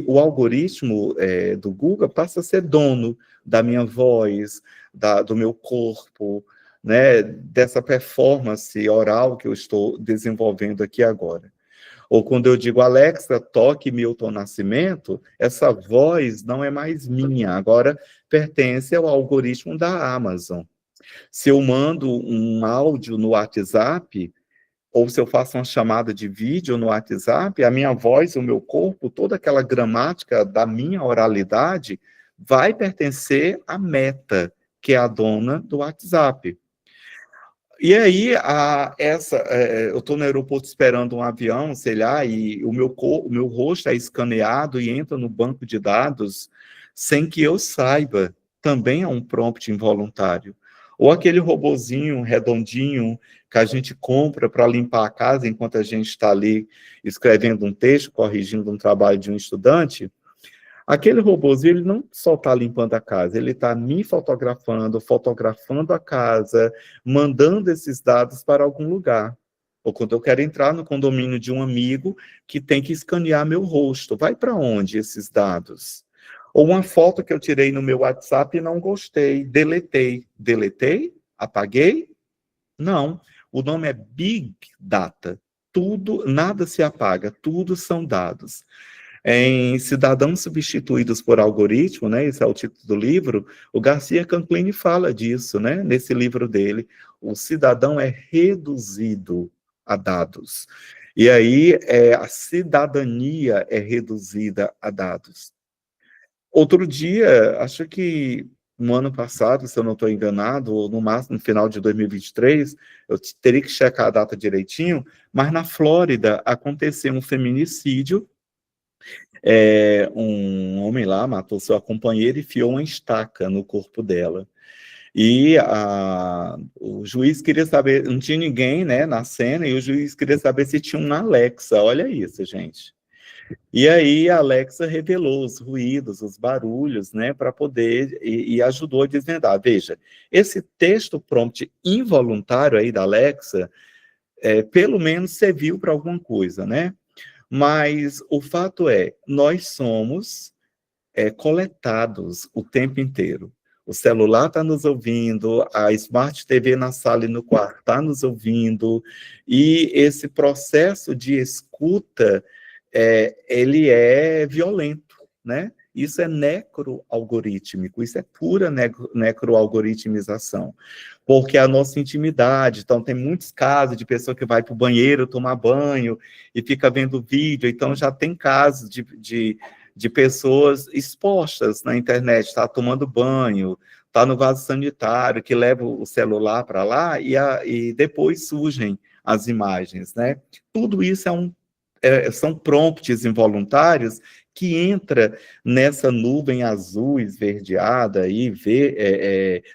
o algoritmo do Google passa a ser dono da minha voz, do meu corpo, né, dessa performance oral que eu estou desenvolvendo aqui agora. Ou quando eu digo, Alexa, toque Milton Nascimento, essa voz não é mais minha, agora pertence ao algoritmo da Amazon. Se eu mando um áudio no WhatsApp, ou se eu faço uma chamada de vídeo no WhatsApp, a minha voz, o meu corpo, toda aquela gramática da minha oralidade vai pertencer à Meta, que é a dona do WhatsApp. E aí, eu estou no aeroporto esperando um avião, sei lá, e o meu rosto é escaneado e entra no banco de dados sem que eu saiba. Também é um prompt involuntário. Ou aquele robozinho redondinho que a gente compra para limpar a casa enquanto a gente está ali escrevendo um texto, corrigindo um trabalho de um estudante. Aquele robozinho, ele não só está limpando a casa, ele está me fotografando a casa, mandando esses dados para algum lugar. Ou quando eu quero entrar no condomínio de um amigo que tem que escanear meu rosto, vai para onde esses dados? Ou uma foto que eu tirei no meu WhatsApp e não gostei, deletei. Deletei? Apaguei? Não. O nome é Big Data. Tudo, nada se apaga, tudo são dados. Em Cidadãos Substituídos por Algoritmo, né, esse é o título do livro, o Garcia Canclini fala disso, né, nesse livro dele. O cidadão é reduzido a dados. E aí a cidadania é reduzida a dados. Outro dia, acho que no ano passado, se eu não estou enganado, ou no máximo no final de 2023, eu teria que checar a data direitinho, mas na Flórida aconteceu um feminicídio. Um homem lá matou sua companheira e enfiou uma estaca no corpo dela. E o juiz queria saber, não tinha ninguém, né, na cena, e o juiz queria saber se tinha uma Alexa. Olha isso, gente. E aí a Alexa revelou os ruídos, os barulhos, né, para poder, e ajudou a desvendar. Veja, esse texto prompt involuntário aí da Alexa, pelo menos serviu para alguma coisa, né? Mas o fato é, nós somos coletados o tempo inteiro. O celular está nos ouvindo, a Smart TV na sala e no quarto está nos ouvindo, e esse processo de escuta, ele é violento, né? Isso é necroalgorítmico, isso é pura necroalgoritmização, porque a nossa intimidade, então tem muitos casos de pessoa que vai para o banheiro tomar banho e fica vendo vídeo, então já tem casos de pessoas expostas na internet, está tomando banho, está no vaso sanitário, que leva o celular para lá e depois surgem as imagens, né? Tudo isso são prompts involuntários que entra nessa nuvem azul esverdeada e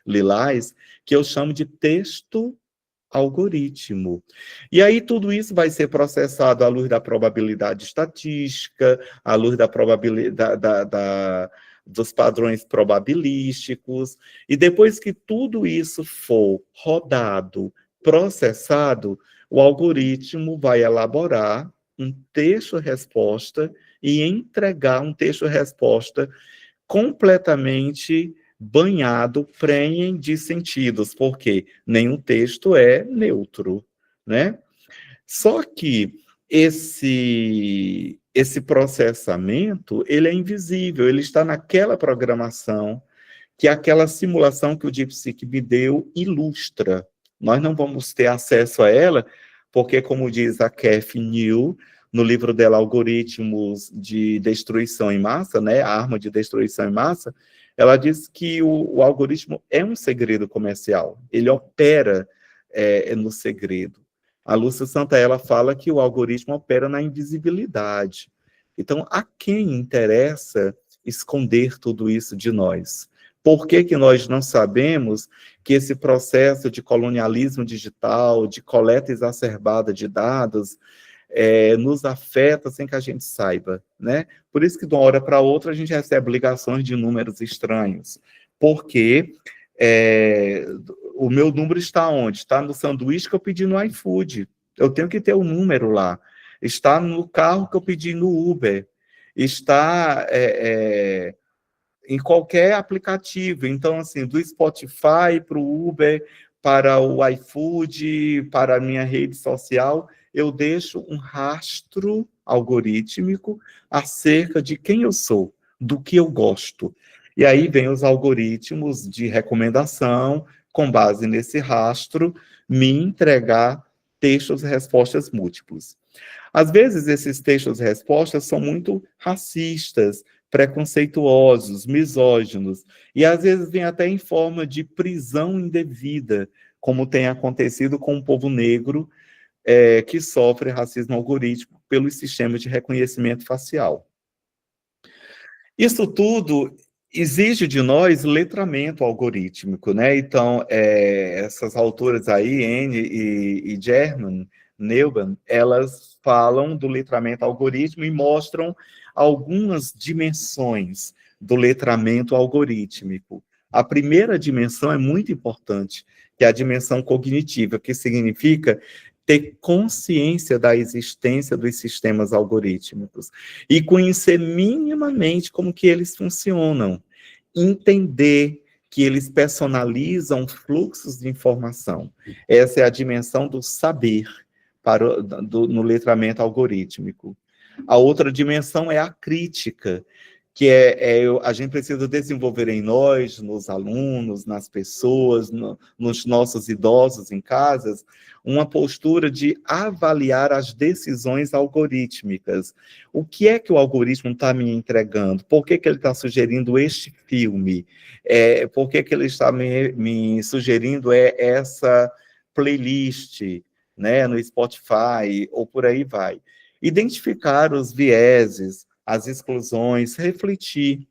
lilás, que eu chamo de texto algoritmo. E aí tudo isso vai ser processado à luz da probabilidade estatística, à luz da probabilidade dos padrões probabilísticos, e depois que tudo isso for rodado, processado, o algoritmo vai elaborar um texto-resposta e entregar um texto-resposta completamente banhado, prenhem de sentidos, porque nenhum texto é neutro, né? Só que esse processamento, ele é invisível, ele está naquela programação, que aquela simulação que o DeepSeek me deu ilustra. Nós não vamos ter acesso a ela, porque, como diz a Cathy New, no livro dela, Algoritmos de Destruição em Massa, né, a arma de destruição em massa, ela diz que o algoritmo é um segredo comercial, ele opera no segredo. A Lúcia Santaella fala que o algoritmo opera na invisibilidade. Então, a quem interessa esconder tudo isso de nós? Por que que nós não sabemos que esse processo de colonialismo digital, de coleta exacerbada de dados, nos afeta sem que a gente saiba, né? Por isso que de uma hora para outra a gente recebe ligações de números estranhos, porque o meu número está onde? Está no sanduíche que eu pedi no iFood, eu tenho que ter o número lá, está no carro que eu pedi no Uber, está em qualquer aplicativo, então assim, do Spotify para o Uber, para o iFood, para a minha rede social, eu deixo um rastro algorítmico acerca de quem eu sou, do que eu gosto. E aí vem os algoritmos de recomendação, com base nesse rastro, me entregar textos e respostas múltiplos. Às vezes, esses textos e respostas são muito racistas, preconceituosos, misóginos, e às vezes vem até em forma de prisão indevida, como tem acontecido com o povo negro, que sofre racismo algorítmico pelos sistemas de reconhecimento facial. Isso tudo exige de nós letramento algorítmico, né? Então, essas autoras aí, Anne e German Neumann, elas falam do letramento algorítmico e mostram algumas dimensões do letramento algorítmico. A primeira dimensão é muito importante, que é a dimensão cognitiva, que significa ter consciência da existência dos sistemas algorítmicos e conhecer minimamente como que eles funcionam, entender que eles personalizam fluxos de informação. Essa é a dimensão do saber no letramento algorítmico. A outra dimensão é a crítica, que a gente precisa desenvolver em nós, nos alunos, nas pessoas, nos nossos idosos em casas, uma postura de avaliar as decisões algorítmicas. O que é que o algoritmo está me entregando? Por que que ele está sugerindo este filme? Por que que ele está me sugerindo essa playlist, né, no Spotify, ou por aí vai? Identificar os vieses, as exclusões, refletir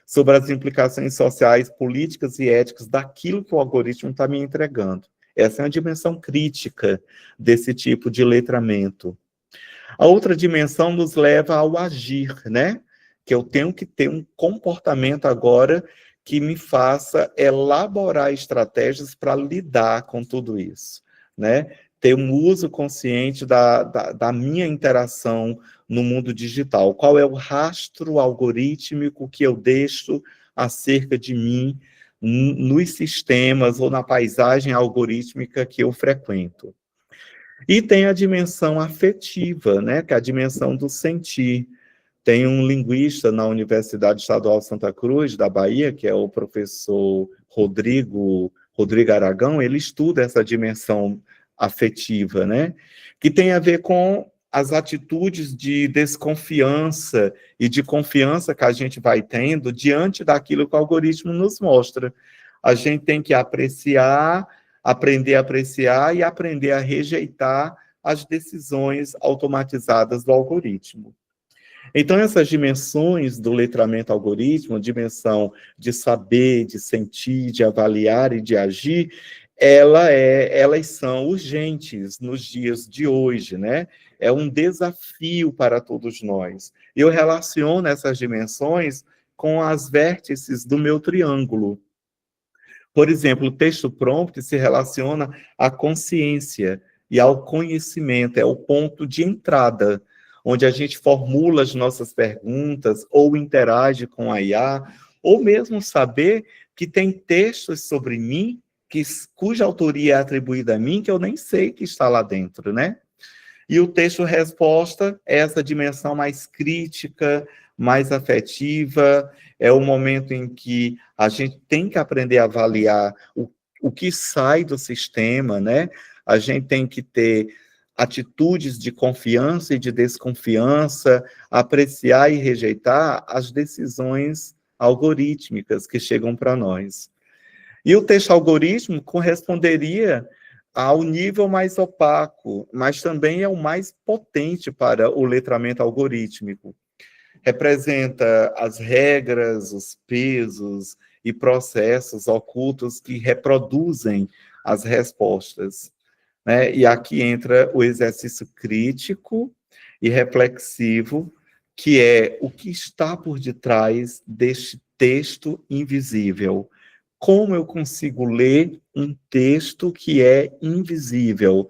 sobre as implicações sociais, políticas e éticas daquilo que o algoritmo está me entregando. Essa é uma dimensão crítica desse tipo de letramento. A outra dimensão nos leva ao agir, né? Que eu tenho que ter um comportamento agora que me faça elaborar estratégias para lidar com tudo isso, né? Ter um uso consciente da minha interação no mundo digital. Qual é o rastro algorítmico que eu deixo acerca de mim nos sistemas ou na paisagem algorítmica que eu frequento? E tem a dimensão afetiva, né, que é a dimensão do sentir. Tem um linguista na Universidade Estadual Santa Cruz, da Bahia, que é o professor Rodrigo Aragão, ele estuda essa dimensão afetiva, né, que tem a ver com as atitudes de desconfiança e de confiança que a gente vai tendo diante daquilo que o algoritmo nos mostra. A gente tem que apreciar, aprender a apreciar e aprender a rejeitar as decisões automatizadas do algoritmo. Então, essas dimensões do letramento algoritmo, dimensão de saber, de sentir, de avaliar e de agir, elas são urgentes nos dias de hoje, né? É um desafio para todos nós. Eu relaciono essas dimensões com as vértices do meu triângulo. Por exemplo, o texto prompt se relaciona à consciência e ao conhecimento, é o ponto de entrada, onde a gente formula as nossas perguntas, ou interage com a IA, ou mesmo saber que tem textos sobre mim, cuja autoria é atribuída a mim, que eu nem sei que está lá dentro, né? E o texto-resposta é essa dimensão mais crítica, mais afetiva, é o momento em que a gente tem que aprender a avaliar o que sai do sistema, né? A gente tem que ter atitudes de confiança e de desconfiança, apreciar e rejeitar as decisões algorítmicas que chegam para nós. E o texto algoritmo corresponderia ao nível mais opaco, mas também é o mais potente para o letramento algorítmico. Representa as regras, os pesos e processos ocultos que reproduzem as respostas, né? E aqui entra o exercício crítico e reflexivo, que é o que está por detrás deste texto invisível. Como eu consigo ler um texto que é invisível?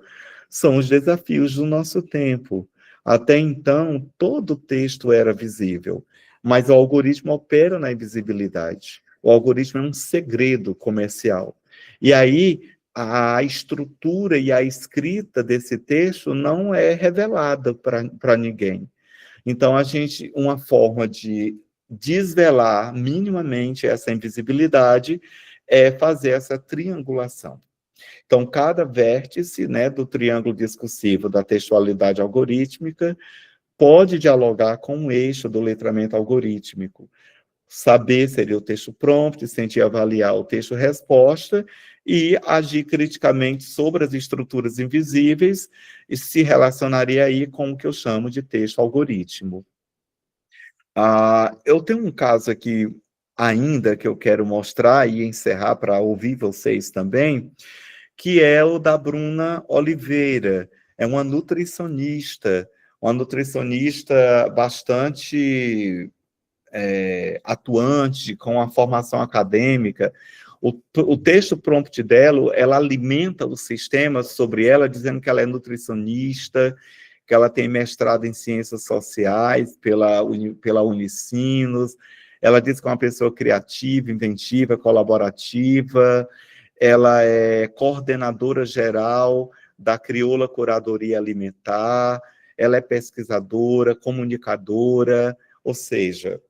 São os desafios do nosso tempo. Até então, todo texto era visível, mas o algoritmo opera na invisibilidade. O algoritmo é um segredo comercial. E aí, a estrutura e a escrita desse texto não é revelada para ninguém. Então, uma forma de desvelar minimamente essa invisibilidade é fazer essa triangulação. Então, cada vértice, né, do triângulo discursivo da textualidade algorítmica pode dialogar com um eixo do letramento algorítmico. Saber seria o texto prompt, sentir avaliar o texto resposta e agir criticamente sobre as estruturas invisíveis e se relacionaria aí com o que eu chamo de texto algoritmo. Eu tenho um caso aqui ainda que eu quero mostrar e encerrar para ouvir vocês também, que é o da Bruna Oliveira. É uma nutricionista bastante atuante, com a formação acadêmica. O texto prompt dela, ela alimenta o sistema sobre ela, dizendo que ela é nutricionista, que ela tem mestrado em ciências sociais pela Unicinos. Ela diz que é uma pessoa criativa, inventiva, colaborativa. Ela é coordenadora geral da Crioula Curadoria Alimentar. Ela é pesquisadora, comunicadora, ou seja,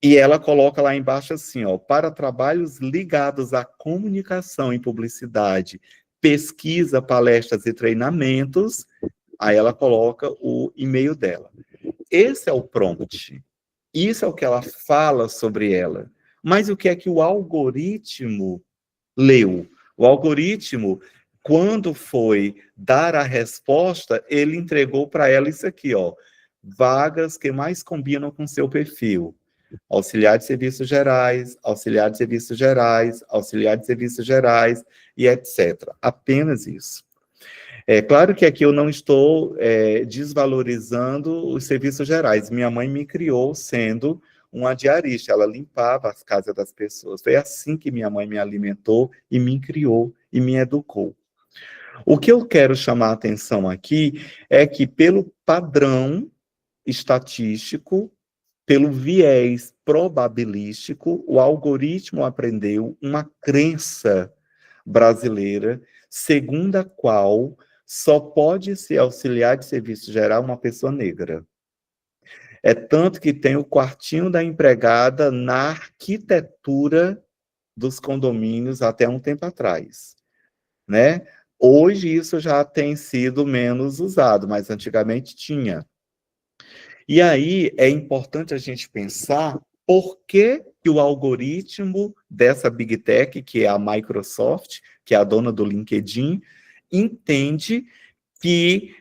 e ela coloca lá embaixo assim, ó, para trabalhos ligados à comunicação e publicidade, pesquisa, palestras e treinamentos, aí ela coloca o e-mail dela. Esse é o prompt. Isso é o que ela fala sobre ela. Mas o que é que o algoritmo leu? O algoritmo, quando foi dar a resposta, ele entregou para ela isso aqui, ó, vagas que mais combinam com seu perfil. Auxiliar de serviços gerais, auxiliar de serviços gerais, auxiliar de serviços gerais e etc. Apenas isso. É claro que aqui eu não estou desvalorizando os serviços gerais. Minha mãe me criou sendo uma diarista, ela limpava as casas das pessoas. Foi assim que minha mãe me alimentou e me criou e me educou. O que eu quero chamar a atenção aqui é que, pelo padrão estatístico, pelo viés probabilístico, o algoritmo aprendeu uma crença brasileira, segundo a qual só pode ser auxiliar de serviço geral uma pessoa negra. É tanto que tem o quartinho da empregada na arquitetura dos condomínios até um tempo atrás, né? Hoje isso já tem sido menos usado, mas antigamente tinha. E aí é importante a gente pensar por que o algoritmo dessa Big Tech, que é a Microsoft, que é a dona do LinkedIn, entende que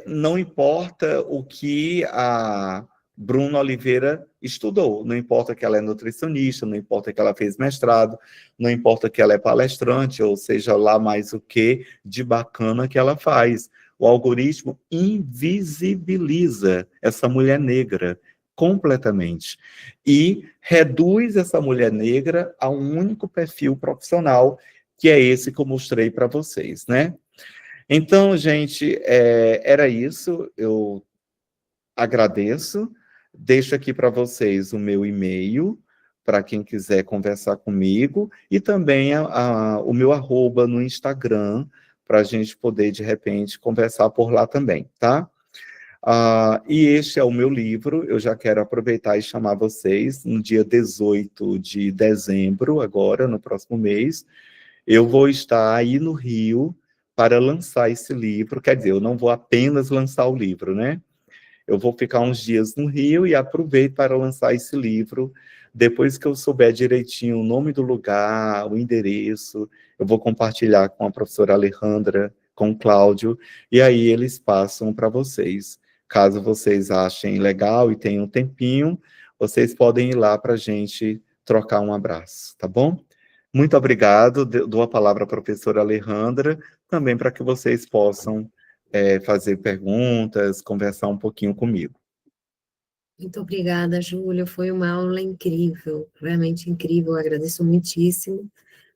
não importa o que a Bruna Oliveira estudou, não importa que ela é nutricionista, não importa que ela fez mestrado, não importa que ela é palestrante, ou seja lá mais o que de bacana que ela faz. O algoritmo invisibiliza essa mulher negra completamente e reduz essa mulher negra a um único perfil profissional, que é esse que eu mostrei para vocês, né? Então, gente, era isso. Eu agradeço. Deixo aqui para vocês o meu e-mail, para quem quiser conversar comigo, e também o meu arroba no Instagram, para a gente poder, de repente, conversar por lá também, tá? E este é o meu livro, eu já quero aproveitar e chamar vocês, no dia 18 de dezembro, agora, no próximo mês, eu vou estar aí no Rio para lançar esse livro, quer dizer, eu não vou apenas lançar o livro, né? Eu vou ficar uns dias no Rio e aproveito para lançar esse livro. Depois que eu souber direitinho o nome do lugar, o endereço, eu vou compartilhar com a professora Alejandra, com o Cláudio, e aí eles passam para vocês. Caso vocês achem legal e tenham um tempinho, vocês podem ir lá para a gente trocar um abraço, tá bom? Muito obrigado, dou a palavra à professora Alejandra, também para que vocês possam fazer perguntas, conversar um pouquinho comigo. Muito obrigada, Júlia. Foi uma aula incrível, realmente incrível. Eu agradeço muitíssimo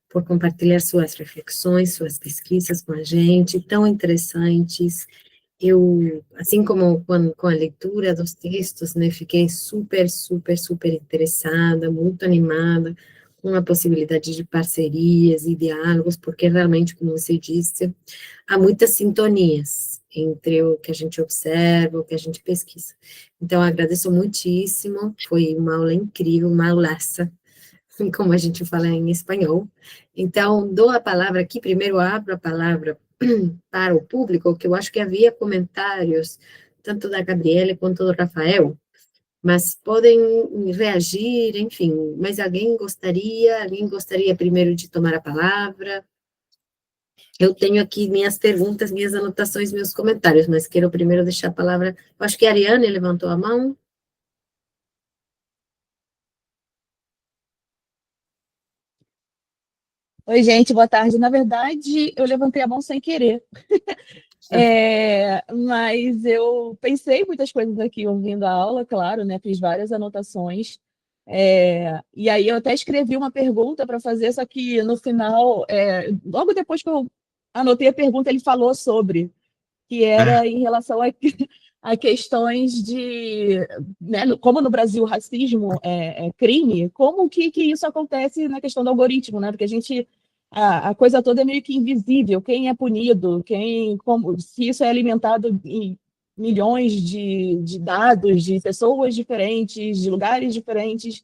por compartilhar suas reflexões, suas pesquisas com a gente, tão interessantes. Eu, assim como com a leitura dos textos, né, fiquei super, super, super interessada, muito animada com a possibilidade de parcerias e diálogos, porque realmente, como você disse, há muitas sintonias entre o que a gente observa, o que a gente pesquisa. Então, agradeço muitíssimo, foi uma aula incrível, uma aulaça, como a gente fala em espanhol. Então, dou a palavra aqui, primeiro abro a palavra para o público, que eu acho que havia comentários, tanto da Gabriela quanto do Rafael, mas podem reagir, enfim, mas alguém gostaria primeiro de tomar a palavra? Eu tenho aqui minhas perguntas, minhas anotações, meus comentários, mas quero primeiro deixar a palavra, eu acho que a Ariane levantou a mão. Oi, gente, boa tarde. Na verdade, eu levantei a mão sem querer. Mas eu pensei muitas coisas aqui ouvindo a aula, claro, né? Fiz várias anotações. E aí eu até escrevi uma pergunta para fazer, só que no final, logo depois que eu anotei a pergunta, ele falou sobre, que era em relação a questões de, né, como no Brasil o racismo é crime, como que isso acontece na questão do algoritmo, né? Porque a coisa toda é meio que invisível, quem é punido, se isso é alimentado em milhões de dados, de pessoas diferentes, de lugares diferentes.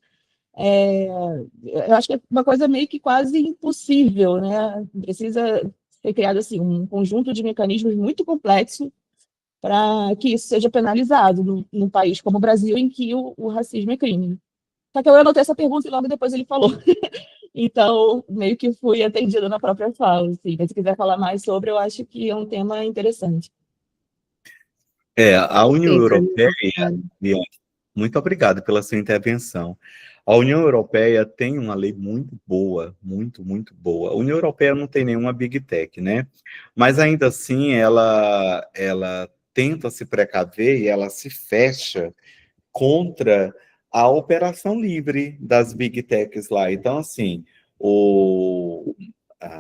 Eu acho que é uma coisa meio que quase impossível, né? Precisa ser criado assim, um conjunto de mecanismos muito complexo para que isso seja penalizado num país como o Brasil, em que o racismo é crime. Só que eu anotei essa pergunta e logo depois ele falou. Então, meio que fui atendida na própria fala, assim. Mas se quiser falar mais sobre, eu acho que é um tema interessante. A União Perfeito, Europeia, Ariane. Bianca, muito obrigado pela sua intervenção. A União Europeia tem uma lei muito boa, muito, muito boa. A União Europeia não tem nenhuma Big Tech, né? Mas ainda assim, ela tenta se precaver e ela se fecha contra a operação livre das Big Techs lá. Então, assim,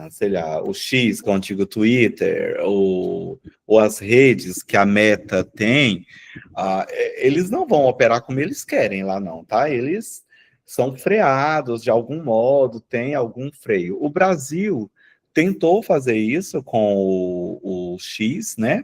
sei lá, o X, que é o antigo Twitter, ou as redes que a Meta tem, eles não vão operar como eles querem lá, não, tá? Eles são freados de algum modo, tem algum freio. O Brasil tentou fazer isso com o X, né?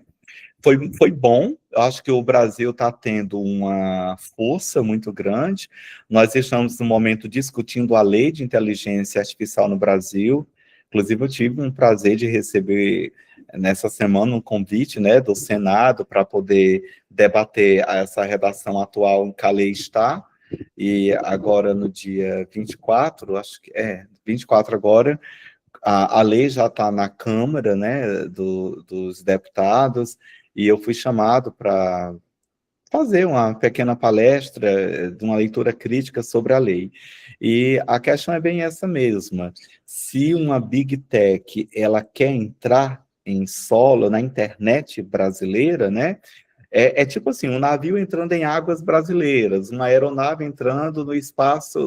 Foi bom, eu acho que o Brasil está tendo uma força muito grande. Nós estamos, no momento, discutindo a lei de inteligência artificial no Brasil. Inclusive, eu tive um prazer de receber, nessa semana, um convite, né, do Senado para poder debater essa redação atual em que a lei está. E agora, no dia 24, acho que 24 agora, a lei já está na Câmara, né, dos deputados, e eu fui chamado para fazer uma pequena palestra de uma leitura crítica sobre a lei. E a questão é bem essa mesma. Se uma Big Tech ela quer entrar em solo, na internet brasileira, né, é tipo assim, um navio entrando em águas brasileiras, uma aeronave entrando no espaço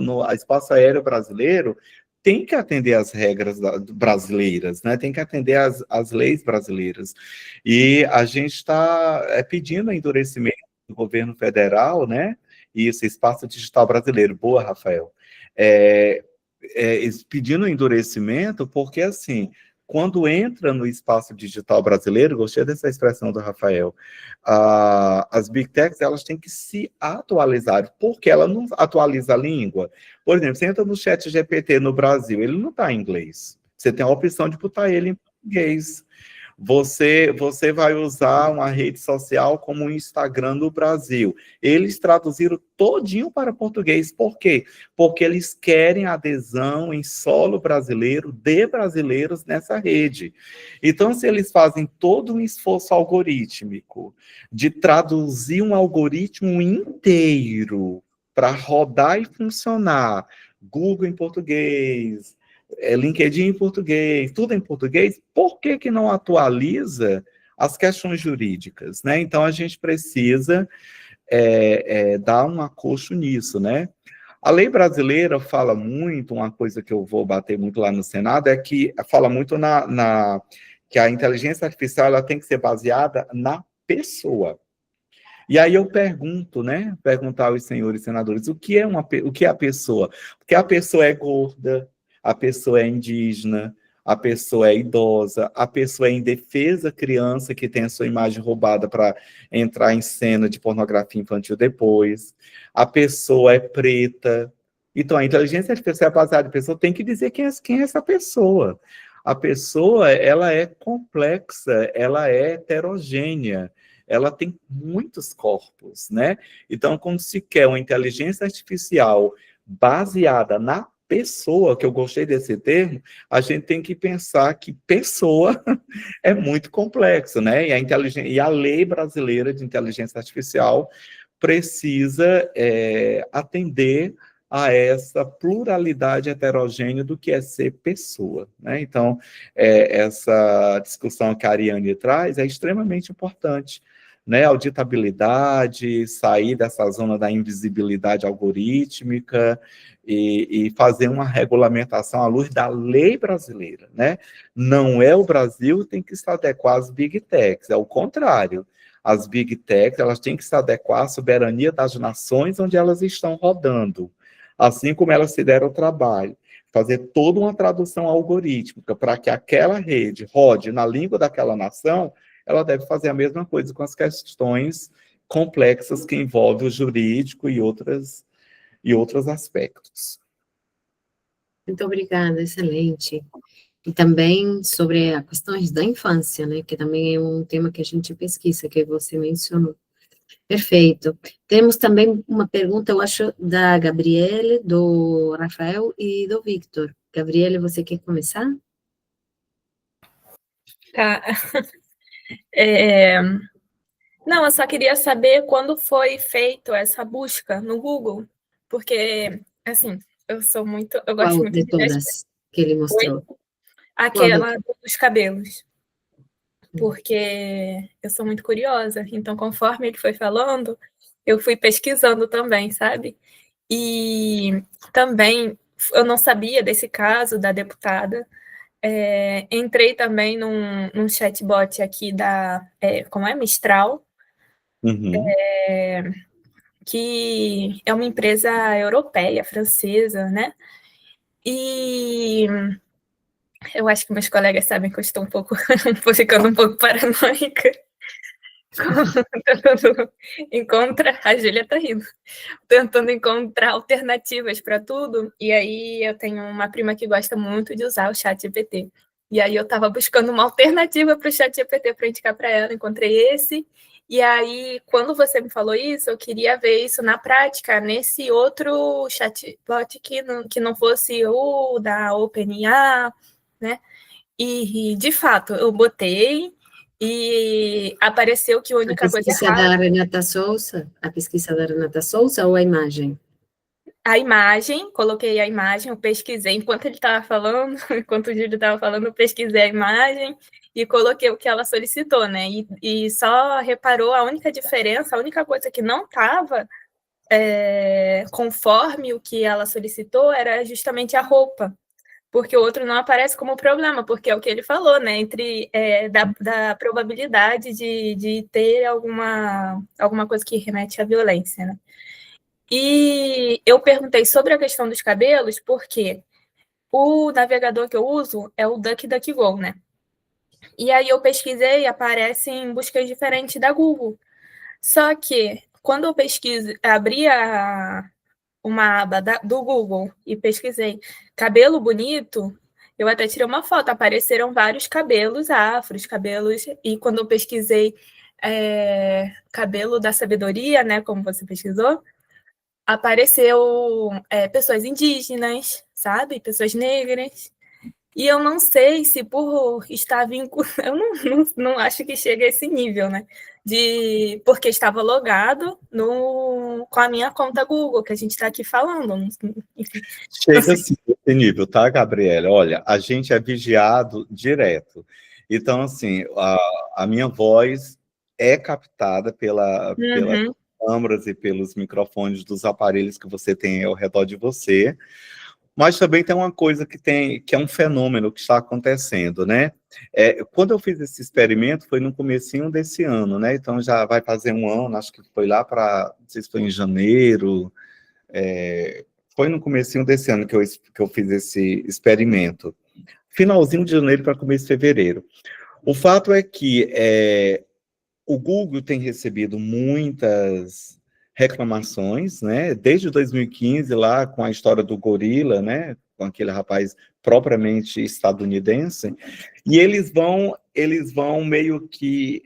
aéreo brasileiro, tem que atender às regras brasileiras, né? Tem que atender às leis brasileiras. E a gente está pedindo endurecimento do governo federal, né? Isso, espaço digital brasileiro. Boa, Rafael. Pedindo endurecimento, porque assim, quando entra no espaço digital brasileiro, gostei dessa expressão do Rafael, as Big Techs, elas têm que se atualizar, porque ela não atualiza a língua. Por exemplo, você entra no chat GPT no Brasil, ele não está em inglês. Você tem a opção de botar ele em português. Você vai usar uma rede social como o Instagram no Brasil. Eles traduziram todinho para português. Por quê? Porque eles querem adesão em solo brasileiro de brasileiros nessa rede. Então, se eles fazem todo um esforço algorítmico de traduzir um algoritmo inteiro para rodar e funcionar, Google em português, LinkedIn em português, tudo em português, por que que não atualiza as questões jurídicas, né? Então, a gente precisa dar um acocho nisso, né? A lei brasileira fala muito, uma coisa que eu vou bater muito lá no Senado, é que fala muito que a inteligência artificial ela tem que ser baseada na pessoa. E aí eu pergunto, né? Perguntar aos senhores senadores, o que é a pessoa? Porque a pessoa é gorda, a pessoa é indígena, a pessoa é idosa, a pessoa é indefesa criança que tem a sua imagem roubada para entrar em cena de pornografia infantil depois, a pessoa é preta. Então, a inteligência artificial é baseada em pessoa, tem que dizer quem é essa pessoa. A pessoa, ela é complexa, ela é heterogênea, ela tem muitos corpos, né? Então, quando se quer uma inteligência artificial baseada na pessoa, que eu gostei desse termo, a gente tem que pensar que pessoa é muito complexo, né? E a lei brasileira de inteligência artificial precisa atender a essa pluralidade heterogênea do que é ser pessoa, né? Então, essa discussão que a Ariane traz é extremamente importante, né? Auditabilidade, sair dessa zona da invisibilidade algorítmica e fazer uma regulamentação à luz da lei brasileira, né? Não é o Brasil que tem que se adequar às Big Techs, é o contrário. As Big Techs, elas têm que se adequar à soberania das nações onde elas estão rodando, assim como elas se deram o trabalho, fazer toda uma tradução algorítmica para que aquela rede rode na língua daquela nação, ela deve fazer a mesma coisa com as questões complexas que envolvem o jurídico e outros aspectos. Muito obrigada, excelente. E também sobre as questões da infância, né, que também é um tema que a gente pesquisa, que você mencionou. Perfeito. Temos também uma pergunta, eu acho, da Gabriele, do Rafael e do Victor. Gabriele, você quer começar? Tá. Não, eu só queria saber quando foi feito essa busca no Google, porque, assim, eu gosto Qual muito de de todas que ele mostrou? aquela dos cabelos, porque eu sou muito curiosa, então conforme ele foi falando, eu fui pesquisando também, sabe? E também eu não sabia desse caso da deputada. Entrei também num chatbot aqui como é? Mistral, Uhum. que é uma empresa europeia, francesa, né? E eu acho que meus colegas sabem que eu estou ficando um pouco paranoica. A Júlia tá rindo. Tentando encontrar alternativas para tudo. E aí eu tenho uma prima que gosta muito de usar o ChatGPT. E aí eu estava buscando uma alternativa para o ChatGPT para indicar para ela, encontrei esse. E aí, quando você me falou isso, eu queria ver isso na prática, nesse outro chatbot que não fosse o da OpenAI, né? E, de fato, eu botei e apareceu que a única coisa errada... A pesquisa da Renata Souza ou a imagem? A imagem, coloquei a imagem, eu pesquisei enquanto ele estava falando, enquanto o Júlio estava falando, eu pesquisei a imagem e coloquei o que ela solicitou, né? E só reparou a única diferença, a única coisa que não estava conforme o que ela solicitou era justamente a roupa, porque o outro não aparece como problema, porque é o que ele falou, né? Da probabilidade de ter alguma coisa que remete à violência, né? E eu perguntei sobre a questão dos cabelos, porque O navegador que eu uso é o DuckDuckGo, né? E aí eu pesquisei e aparece em buscas diferentes da Google. Só que quando eu abri uma aba do Google e pesquisei cabelo bonito, eu até tirei uma foto, apareceram vários cabelos afros, e quando eu pesquisei cabelo da sabedoria, né, como você pesquisou, apareceu pessoas indígenas, sabe? Pessoas negras. E eu não sei se por estar vinculado, eu não acho que chega a esse nível, né? Porque estava logado com a minha conta Google, que a gente está aqui falando. Enfim. Chega assim, esse nível, tá, Gabriela? Olha, a gente é vigiado direto. Então, assim, a minha voz é captada pelas câmeras e pelos microfones dos aparelhos que você tem ao redor de você. Mas também tem uma coisa que é um fenômeno que está acontecendo, né? Quando eu fiz esse experimento, foi no comecinho desse ano, né? Então já vai fazer um ano, acho que foi lá para, não sei se foi em janeiro, foi no comecinho desse ano que eu fiz esse experimento. Finalzinho de janeiro para começo de fevereiro. O fato é que o Google tem recebido muitas reclamações, né? Desde 2015, lá com a história do gorila, né? Com aquele rapaz propriamente estadunidense, e eles vão meio que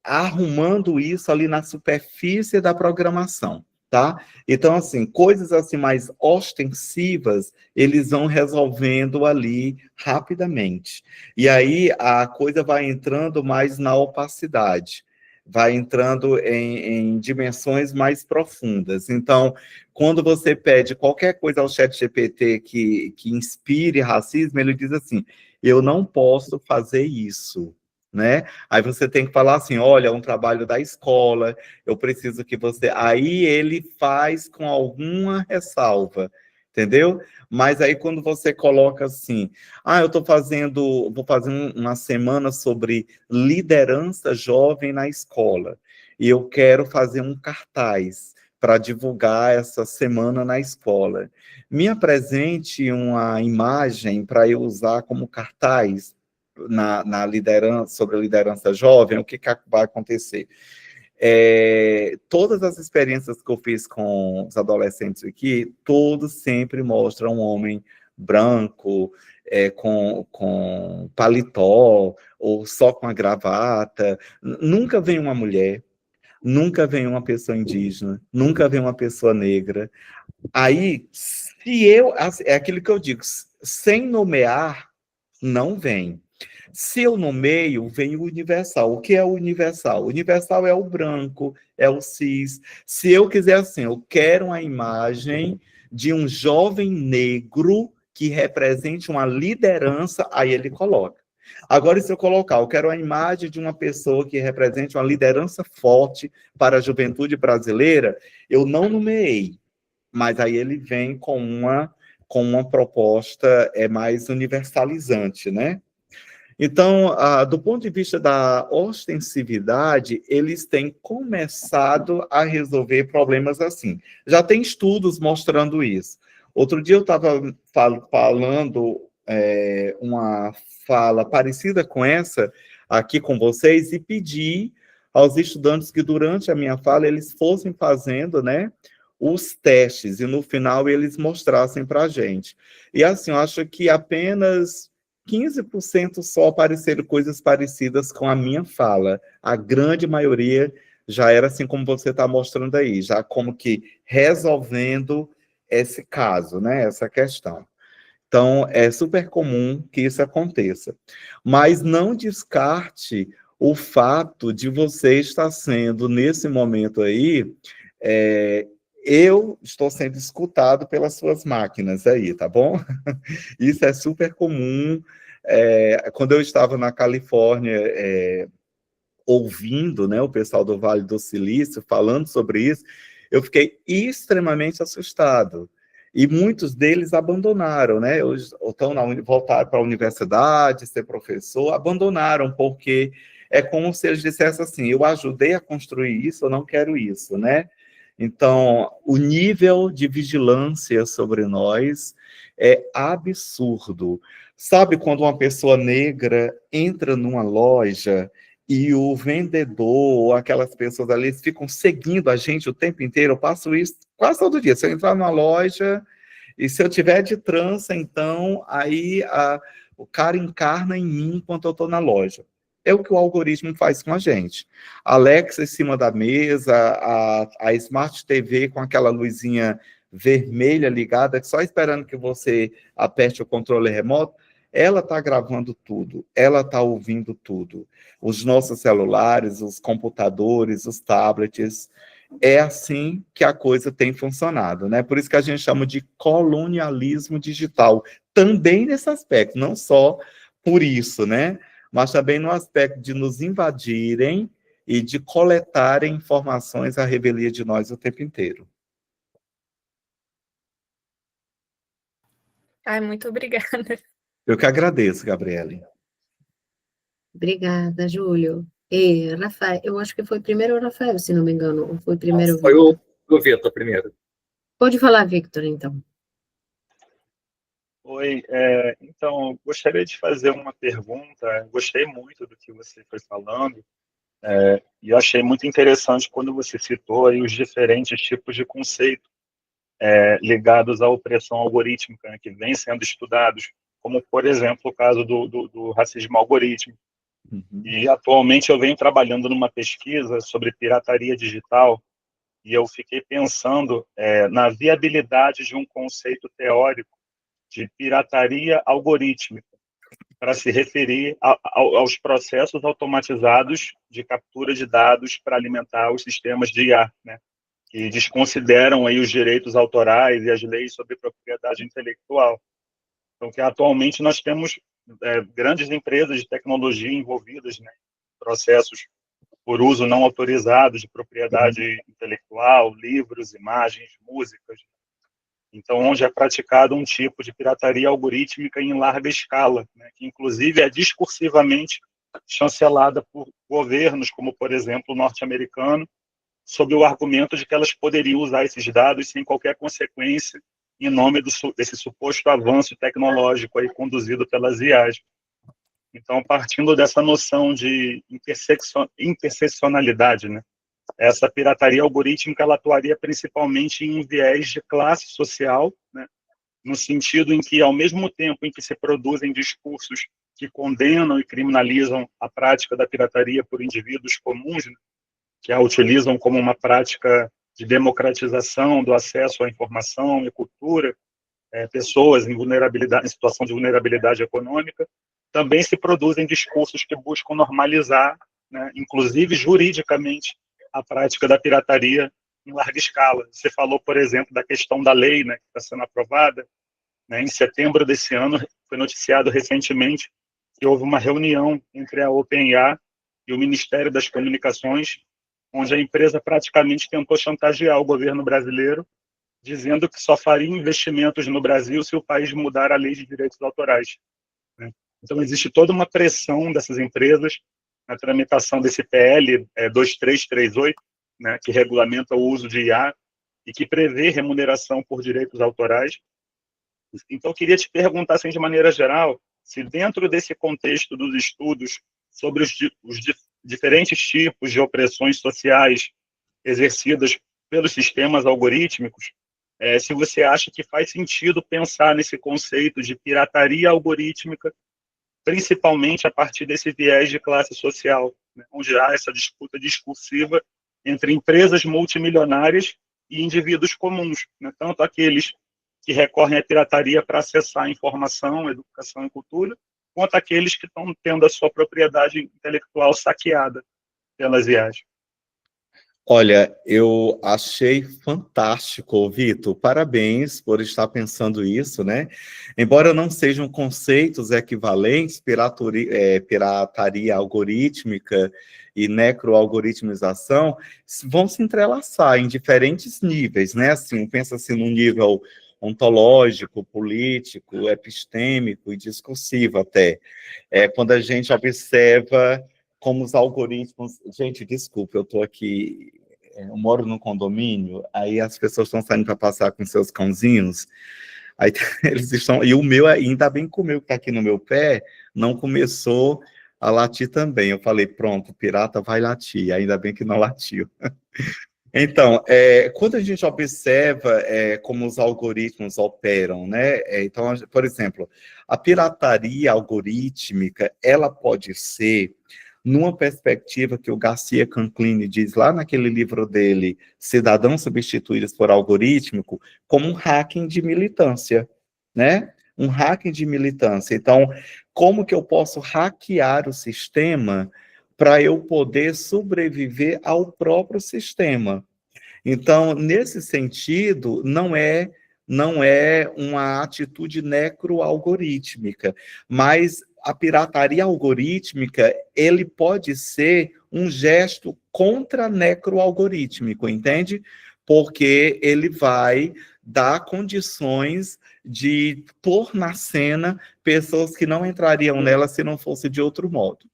arrumando isso ali na superfície da programação, tá? Então, assim, coisas assim mais ostensivas, eles vão resolvendo ali rapidamente. E aí a coisa vai entrando mais na opacidade, vai entrando em dimensões mais profundas. Então, quando você pede qualquer coisa ao ChatGPT que inspire racismo, ele diz assim, eu não posso fazer isso, né? Aí você tem que falar assim, olha, é um trabalho da escola, eu preciso que você... Aí ele faz com alguma ressalva, entendeu? Mas aí quando você coloca assim, eu vou fazer uma semana sobre liderança jovem na escola, e eu quero fazer um cartaz para divulgar essa semana na escola. Me apresente uma imagem para eu usar como cartaz na liderança, sobre a liderança jovem, o que vai acontecer? Todas as experiências que eu fiz com os adolescentes aqui, todos sempre mostram um homem branco, com paletó, ou só com a gravata. Nunca vem uma mulher, nunca vem uma pessoa indígena, nunca vem uma pessoa negra. Aí, é aquilo que eu digo, sem nomear, não vem. Se eu nomeio, vem o universal. O que é o universal? O universal é o branco, é o cis. Se eu quiser assim, eu quero uma imagem de um jovem negro que represente uma liderança, aí ele coloca. Agora, se eu colocar, eu quero a imagem de uma pessoa que represente uma liderança forte para a juventude brasileira, eu não nomeei, mas aí ele vem com uma proposta mais universalizante, né? Então, do ponto de vista da ostensividade, eles têm começado a resolver problemas assim. Já tem estudos mostrando isso. Outro dia eu estava falando uma fala parecida com essa aqui com vocês e pedi aos estudantes que durante a minha fala eles fossem fazendo, né, os testes e no final eles mostrassem para a gente. E assim, eu acho que apenas 15% só apareceram coisas parecidas com a minha fala. A grande maioria já era assim como você está mostrando aí, já como que resolvendo esse caso, né, essa questão. Então, é super comum que isso aconteça. Mas não descarte o fato de você estar sendo, nesse momento aí, eu estou sendo escutado pelas suas máquinas aí, tá bom? Isso é super comum. Quando eu estava na Califórnia, ouvindo, né, o pessoal do Vale do Silício falando sobre isso, eu fiquei extremamente assustado. E muitos deles abandonaram, né? Voltaram para a universidade, ser professor, abandonaram, porque é como se eles dissessem assim, eu ajudei a construir isso, eu não quero isso, né? Então, o nível de vigilância sobre nós é absurdo. Sabe quando uma pessoa negra entra numa loja e o vendedor, ou aquelas pessoas ali, eles ficam seguindo a gente o tempo inteiro? Eu passo isso quase todo dia. Se eu entrar numa loja e se eu tiver de trança, então, aí o cara encarna em mim enquanto eu estou na loja. É o que o algoritmo faz com a gente. A Alexa em cima da mesa, a Smart TV com aquela luzinha vermelha ligada, só esperando que você aperte o controle remoto, ela está gravando tudo, ela está ouvindo tudo. Os nossos celulares, os computadores, os tablets, é assim que a coisa tem funcionado, né? Por isso que a gente chama de colonialismo digital, também nesse aspecto, não só por isso, né? Mas também no aspecto de nos invadirem e de coletarem informações à revelia de nós o tempo inteiro. Ai, muito obrigada. Eu que agradeço, Gabriele. Obrigada, Júlio. E, Rafael, eu acho que foi primeiro o Rafael, se não me engano, ou foi primeiro o Foi Victor? o Vitor primeiro. Pode falar, Victor, então. Oi, então, gostaria de fazer uma pergunta. Gostei muito do que você foi falando, e eu achei muito interessante quando você citou aí os diferentes tipos de conceito ligados à opressão algorítmica, né, que vêm sendo estudados, como, por exemplo, o caso do racismo algorítmico. Uhum. E, atualmente, eu venho trabalhando numa pesquisa sobre pirataria digital, e eu fiquei pensando na viabilidade de um conceito teórico de pirataria algorítmica, para se referir aos processos automatizados de captura de dados para alimentar os sistemas de IA, né, que desconsideram aí os direitos autorais e as leis sobre propriedade intelectual. Então, que atualmente nós temos grandes empresas de tecnologia envolvidas, né, em processos por uso não autorizado de propriedade intelectual, livros, imagens, músicas. Então, onde é praticado um tipo de pirataria algorítmica em larga escala, né, que inclusive é discursivamente chancelada por governos, como, por exemplo, o norte-americano, sob o argumento de que elas poderiam usar esses dados sem qualquer consequência em nome desse suposto avanço tecnológico aí conduzido pelas IAs. Então, partindo dessa noção de interseccionalidade, né, essa pirataria algorítmica ela atuaria principalmente em um viés de classe social, né, no sentido em que, ao mesmo tempo em que se produzem discursos que condenam e criminalizam a prática da pirataria por indivíduos comuns, né, que a utilizam como uma prática de democratização do acesso à informação e cultura, pessoas em situação de vulnerabilidade econômica, também se produzem discursos que buscam normalizar, né, inclusive juridicamente, a prática da pirataria em larga escala. Você falou, por exemplo, da questão da lei, né, que está sendo aprovada, né, em setembro desse ano, foi noticiado recentemente que houve uma reunião entre a OpenAI e o Ministério das Comunicações, onde a empresa praticamente tentou chantagear o governo brasileiro, dizendo que só faria investimentos no Brasil se o país mudar a lei de direitos autorais, né? Então, existe toda uma pressão dessas empresas na tramitação desse PL 2338, né, que regulamenta o uso de IA e que prevê remuneração por direitos autorais. Então, eu queria te perguntar, assim, de maneira geral, se dentro desse contexto dos estudos sobre os diferentes tipos de opressões sociais exercidas pelos sistemas algorítmicos, se você acha que faz sentido pensar nesse conceito de pirataria algorítmica, principalmente a partir desse viés de classe social, né, onde há essa disputa discursiva entre empresas multimilionárias e indivíduos comuns, né, tanto aqueles que recorrem à pirataria para acessar informação, educação e cultura, quanto aqueles que estão tendo a sua propriedade intelectual saqueada pelas IAs. Olha, eu achei fantástico, Vitor. Parabéns por estar pensando isso, né? Embora não sejam conceitos equivalentes, pirataria algorítmica e necroalgoritmização, vão se entrelaçar em diferentes níveis, né? Assim, pensa assim num nível ontológico, político, epistêmico e discursivo até. Quando a gente observa como os algoritmos... Gente, desculpa, eu estou aqui eu moro num condomínio, aí as pessoas estão saindo para passear com seus cãozinhos, aí eles estão, e o meu, ainda bem que o meu que está aqui no meu pé, não começou a latir também. Eu falei, pronto, o pirata vai latir, ainda bem que não latiu. Então, quando a gente observa como os algoritmos operam, né? Então, por exemplo, a pirataria algorítmica, ela pode ser, numa perspectiva que o Garcia Canclini diz lá naquele livro dele, Cidadãos Substituídos por Algorítmico, como um hacking de militância, né? Um hacking de militância. Então, como que eu posso hackear o sistema para eu poder sobreviver ao próprio sistema? Então, nesse sentido, não é uma atitude necroalgorítmica, mas a pirataria algorítmica, ele pode ser um gesto contra-necroalgorítmico, entende? Porque ele vai dar condições de pôr na cena pessoas que não entrariam nela se não fosse de outro modo.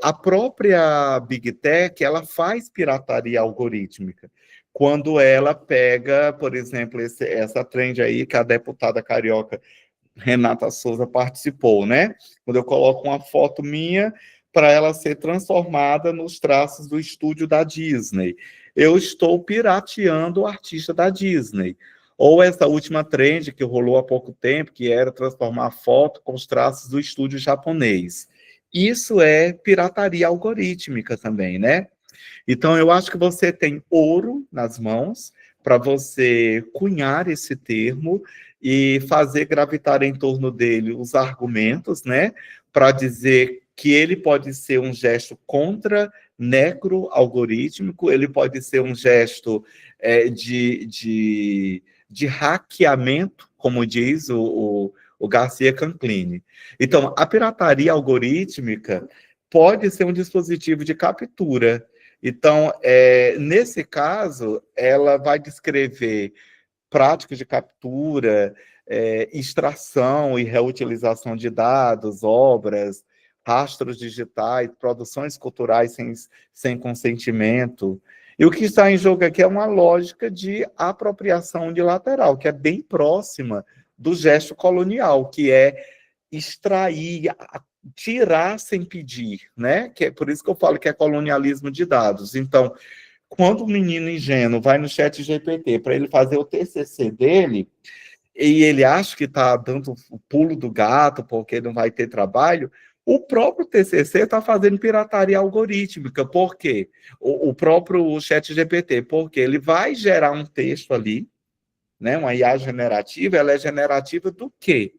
A própria Big Tech, ela faz pirataria algorítmica. Quando ela pega, por exemplo, essa trend aí que a deputada carioca Renata Souza participou, né? Quando eu coloco uma foto minha para ela ser transformada nos traços do estúdio da Disney. Eu estou pirateando o artista da Disney. Ou essa última trend que rolou há pouco tempo, que era transformar a foto com os traços do estúdio japonês. Isso é pirataria algorítmica também, né? Então, eu acho que você tem ouro nas mãos para você cunhar esse termo e fazer gravitar em torno dele os argumentos, né? Para dizer que ele pode ser um gesto contra necroalgorítmico, ele pode ser um gesto de hackeamento, como diz o Garcia Canclini. Então, a pirataria algorítmica pode ser um dispositivo de captura. Então, nesse caso, ela vai descrever práticas de captura, extração e reutilização de dados, obras, rastros digitais, produções culturais sem consentimento. E o que está em jogo aqui é uma lógica de apropriação unilateral, que é bem próxima do gesto colonial, que é extrair, tirar sem pedir, né? Que é por isso que eu falo que é colonialismo de dados. Então, quando o menino ingênuo vai no chat GPT para ele fazer o TCC dele, e ele acha que está dando o pulo do gato porque não vai ter trabalho, o próprio TCC está fazendo pirataria algorítmica. Por quê? O próprio chat GPT, porque ele vai gerar um texto ali, né? Uma IA generativa, ela é generativa do quê?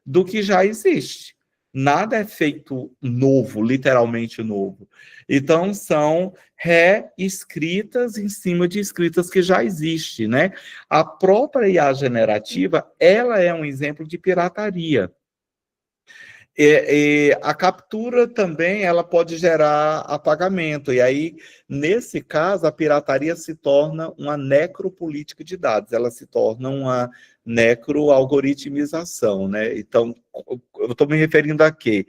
Do que já existe. Nada é feito novo, literalmente novo. Então, são reescritas em cima de escritas que já existem, né? A própria IA generativa, ela é um exemplo de pirataria. E a captura também, ela pode gerar apagamento, e aí, nesse caso, a pirataria se torna uma necropolítica de dados, ela se torna uma necroalgoritmização, né? Então, eu estou me referindo a quê?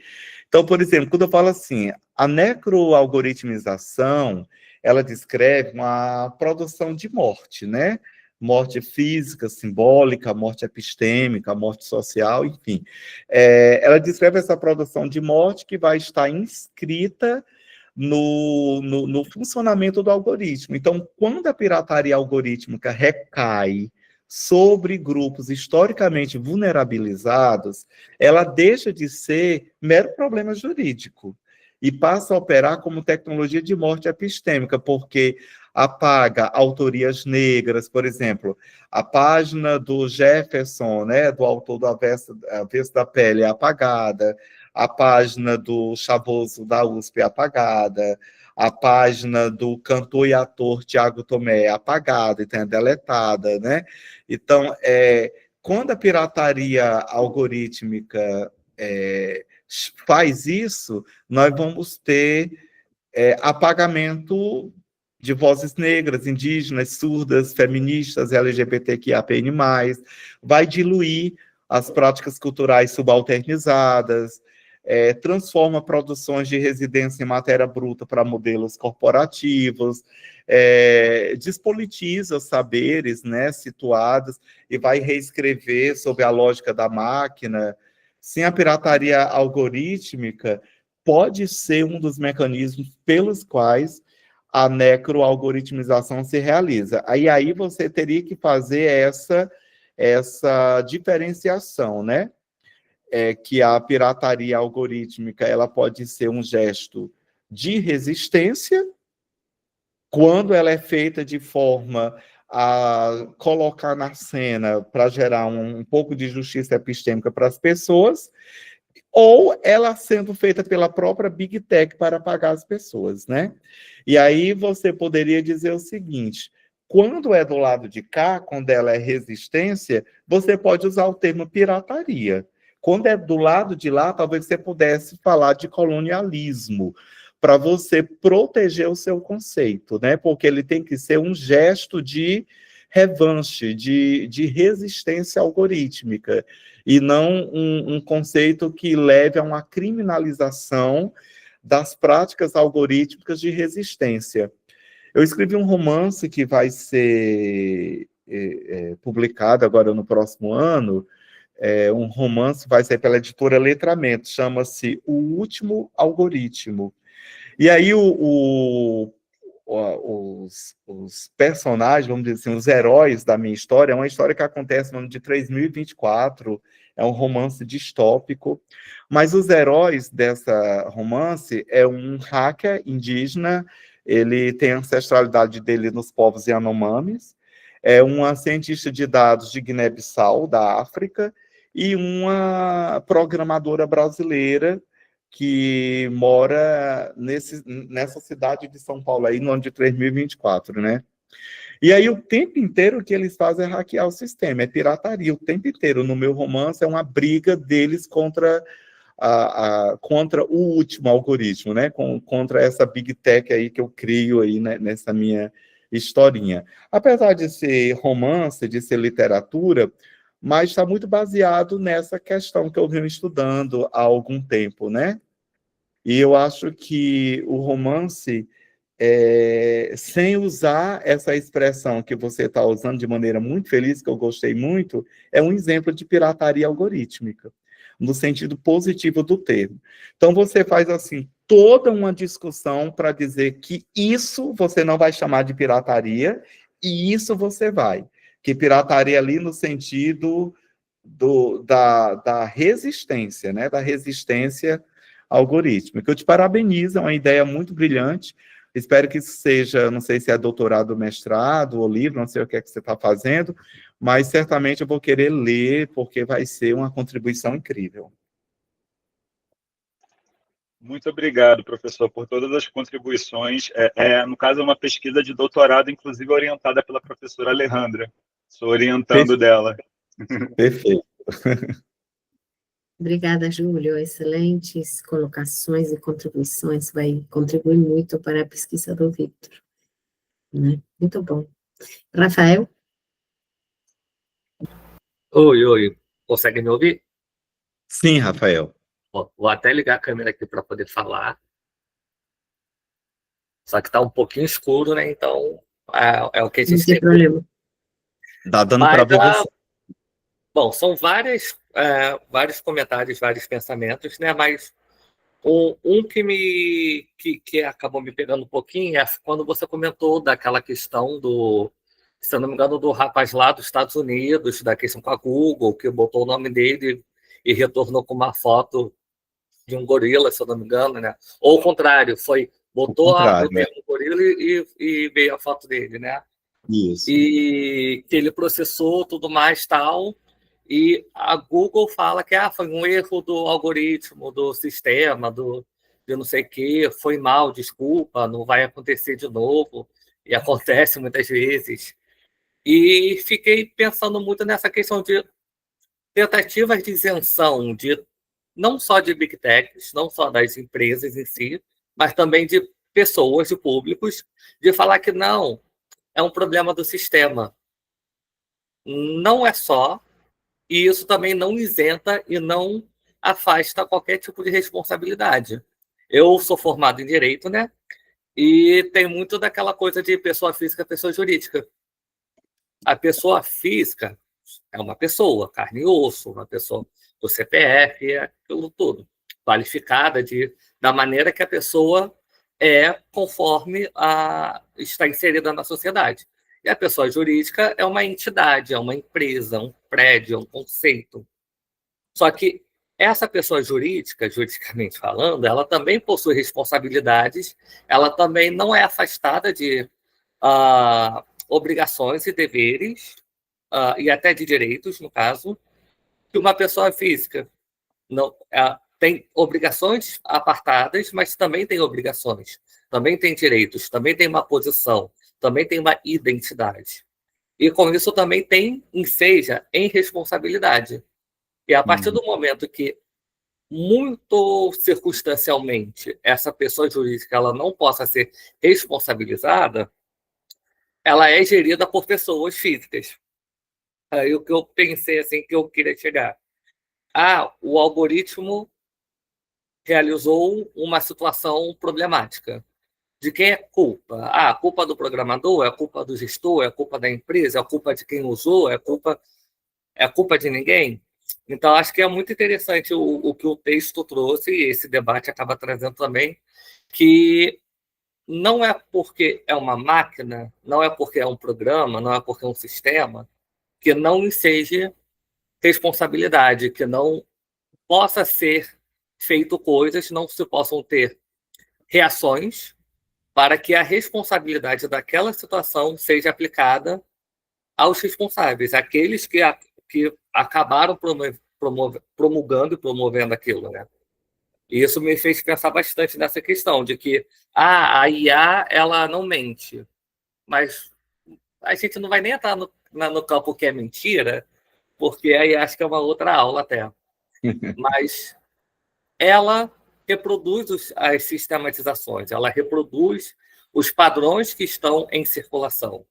Então, por exemplo, quando eu falo assim, a necroalgoritmização, ela descreve uma produção de morte, né? Morte física, simbólica, morte epistêmica, morte social, enfim. Ela descreve essa produção de morte que vai estar inscrita no funcionamento do algoritmo. Então, quando a pirataria algorítmica recai sobre grupos historicamente vulnerabilizados, ela deixa de ser mero problema jurídico e passa a operar como tecnologia de morte epistêmica, porque apaga autorias negras, por exemplo, a página do Jefferson, né, do autor do Avesso da Pele, é apagada, a página do Chavoso da USP é apagada, a página do cantor e ator Tiago Tomé é apagada, então é deletada, né? Então, quando a pirataria algorítmica faz isso, nós vamos ter apagamento de vozes negras, indígenas, surdas, feministas, LGBTQIAPN+, vai diluir as práticas culturais subalternizadas, transforma produções de residência em matéria bruta para modelos corporativos, despolitiza saberes, né, situados, e vai reescrever sobre a lógica da máquina. Sim, a pirataria algorítmica pode ser um dos mecanismos pelos quais a necroalgoritmização se realiza. Aí você teria que fazer essa diferenciação, né? Que a pirataria algorítmica ela pode ser um gesto de resistência, quando ela é feita de forma a colocar na cena para gerar um pouco de justiça epistêmica para as pessoas, ou ela sendo feita pela própria Big Tech para pagar as pessoas, né? E aí você poderia dizer o seguinte: quando é do lado de cá, quando ela é resistência, você pode usar o termo pirataria. Quando é do lado de lá, talvez você pudesse falar de colonialismo, para você proteger o seu conceito, né? Porque ele tem que ser um gesto de revanche, de resistência algorítmica, e não um conceito que leve a uma criminalização das práticas algorítmicas de resistência. Eu escrevi um romance que vai ser publicado agora no próximo ano, um romance vai sair pela editora Letramento, chama-se O Último Algoritmo. E aí os personagens, vamos dizer assim, os heróis da minha história, é uma história que acontece no ano de 3024, é um romance distópico, mas os heróis dessa romance é um hacker indígena, ele tem a ancestralidade dele nos povos Yanomamis, é uma cientista de dados de Guiné-Bissau, da África, e uma programadora brasileira que mora nessa cidade de São Paulo, aí no ano de 3024, né? E aí o tempo inteiro que eles fazem é hackear o sistema, é pirataria, o tempo inteiro. No meu romance é uma briga deles contra contra o último algoritmo, né? Contra essa Big Tech aí que eu crio aí, né, nessa minha historinha. Apesar de ser romance, de ser literatura, mas está muito baseado nessa questão que eu venho estudando há algum tempo, né? E eu acho que o romance, sem usar essa expressão que você está usando de maneira muito feliz, que eu gostei muito, é um exemplo de pirataria algorítmica, no sentido positivo do termo. Então, você faz, assim, toda uma discussão para dizer que isso você não vai chamar de pirataria, e isso você vai. Que pirataria ali no sentido da resistência, né? Da resistência algorítmica. Eu te parabenizo, é uma ideia muito brilhante. Espero que isso seja, não sei se é doutorado ou mestrado ou livro, não sei o que é que você está fazendo, mas certamente eu vou querer ler, porque vai ser uma contribuição incrível. Muito obrigado, professor, por todas as contribuições. No caso, é uma pesquisa de doutorado, inclusive orientada pela professora Alejandra. Estou orientando dela. Perfeito. Obrigada, Júlio. Excelentes colocações e contribuições. Vai contribuir muito para a pesquisa do Victor. Né? Muito bom. Rafael? Oi. Consegue me ouvir? Sim, Rafael. Vou até ligar a câmera aqui para poder falar. Só que está um pouquinho escuro, né? Então, é o que a gente tem. Não tem problema. Dá dando para ver você. Bom, são vários comentários, vários pensamentos, né? Mas um que acabou me pegando um pouquinho é quando você comentou daquela questão se eu não me engano, do rapaz lá dos Estados Unidos, da questão com a Google, que botou o nome dele e retornou com uma foto de um gorila, se eu não me engano, né? Ou o contrário, botou o termo gorila e veio a foto dele, né? Isso. E que ele processou tudo mais, tal, e a Google fala que foi um erro do algoritmo, do sistema, de não sei o que, foi mal, desculpa, não vai acontecer de novo, e acontece muitas vezes. E fiquei pensando muito nessa questão de tentativas de isenção, não só de big techs, não só das empresas em si, mas também de pessoas, de públicos, de falar que não, é um problema do sistema. Não é só, e isso também não isenta e não afasta qualquer tipo de responsabilidade. Eu sou formado em Direito, né? E tem muito daquela coisa de pessoa física, pessoa jurídica. A pessoa física é uma pessoa, carne e osso, uma pessoa do CPF, aquilo tudo, qualificada da maneira que a pessoa é conforme está inserida na sociedade. E a pessoa jurídica é uma entidade, é uma empresa, um prédio, um conceito. Só que essa pessoa jurídica, juridicamente falando, ela também possui responsabilidades, ela também não é afastada de obrigações e deveres, e até de direitos, no caso, que uma pessoa física não tem obrigações apartadas, mas também tem obrigações, também tem direitos, também tem uma posição, também tem uma identidade. E com isso também enseja em responsabilidade. E a partir do momento que, muito circunstancialmente, essa pessoa jurídica ela não possa ser responsabilizada, ela é gerida por pessoas físicas. Aí o que eu pensei assim que eu queria chegar. O algoritmo realizou uma situação problemática. De quem é culpa? A culpa do programador, é a culpa do gestor, é a culpa da empresa, é a culpa de quem usou, é a culpa de ninguém? Então, acho que é muito interessante o que o texto trouxe, e esse debate acaba trazendo também, que não é porque é uma máquina, não é porque é um programa, não é porque é um sistema, que não seja responsabilidade, que não possa ser feito coisas, não se possam ter reações para que a responsabilidade daquela situação seja aplicada aos responsáveis, aqueles que acabaram promulgando e promovendo aquilo, né? E isso me fez pensar bastante nessa questão de que a IA ela não mente, mas a gente não vai nem entrar no campo que é mentira, porque aí acho que é uma outra aula até. Mas ela reproduz as sistematizações, ela reproduz os padrões que estão em circulação.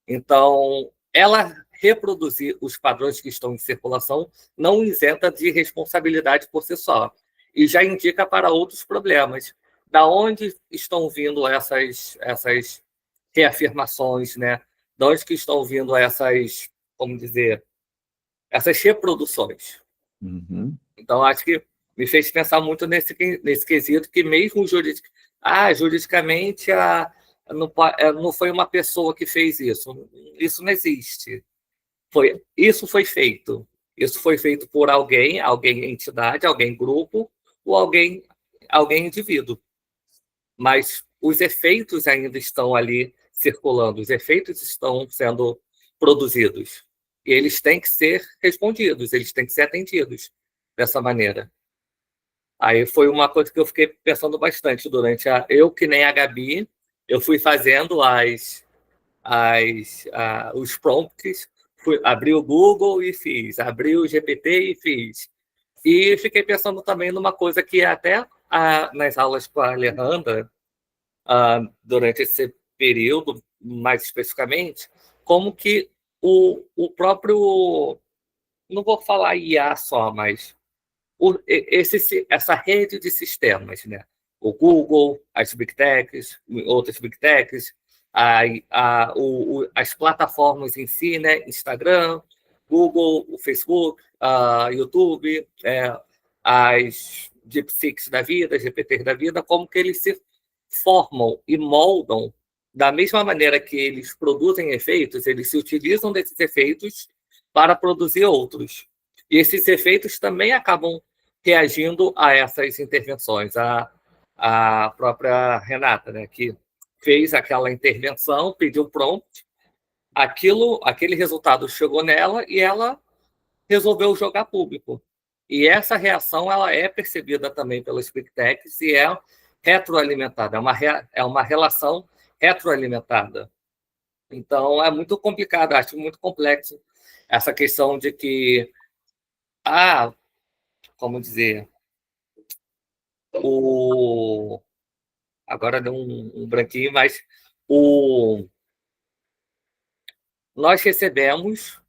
Então, ela reproduzir os padrões que estão em circulação não isenta de responsabilidade por si só. E já indica para outros problemas. Da onde estão vindo essas reafirmações, né? Da onde que estão vindo essas, como dizer, essas reproduções? Uhum. Então, acho que me fez pensar muito nesse quesito, que mesmo juridicamente não foi uma pessoa que fez isso. Isso não existe. Isso foi feito. Isso foi feito por alguém entidade, alguém grupo, ou alguém indivíduo. Mas os efeitos ainda estão ali circulando, os efeitos estão sendo produzidos. E eles têm que ser respondidos, eles têm que ser atendidos dessa maneira. Aí foi uma coisa que eu fiquei pensando bastante durante eu, que nem a Gabi, eu fui fazendo os prompts, abri o Google e fiz, abri o GPT e fiz. E fiquei pensando também numa coisa que até nas aulas com a Alejandra, durante esse período, mais especificamente, como que o próprio, não vou falar IA só, mas essa rede de sistemas, né? O Google, as Big Techs, outras Big Techs, as plataformas em si, né? Instagram, Google, o Facebook, YouTube, as DeepSeeks da vida, GPTs da vida, como que eles se formam e moldam da mesma maneira que eles produzem efeitos, eles se utilizam desses efeitos para produzir outros. E esses efeitos também acabam reagindo a essas intervenções. A própria Renata, né, que fez aquela intervenção, pediu prompt, aquele resultado chegou nela e ela resolveu jogar público. E essa reação ela é percebida também pelas Big Techs e é retroalimentada, é uma relação retroalimentada. Então, é muito complicado, acho muito complexo essa questão de que como dizer, agora deu um branquinho, mas nós recebemos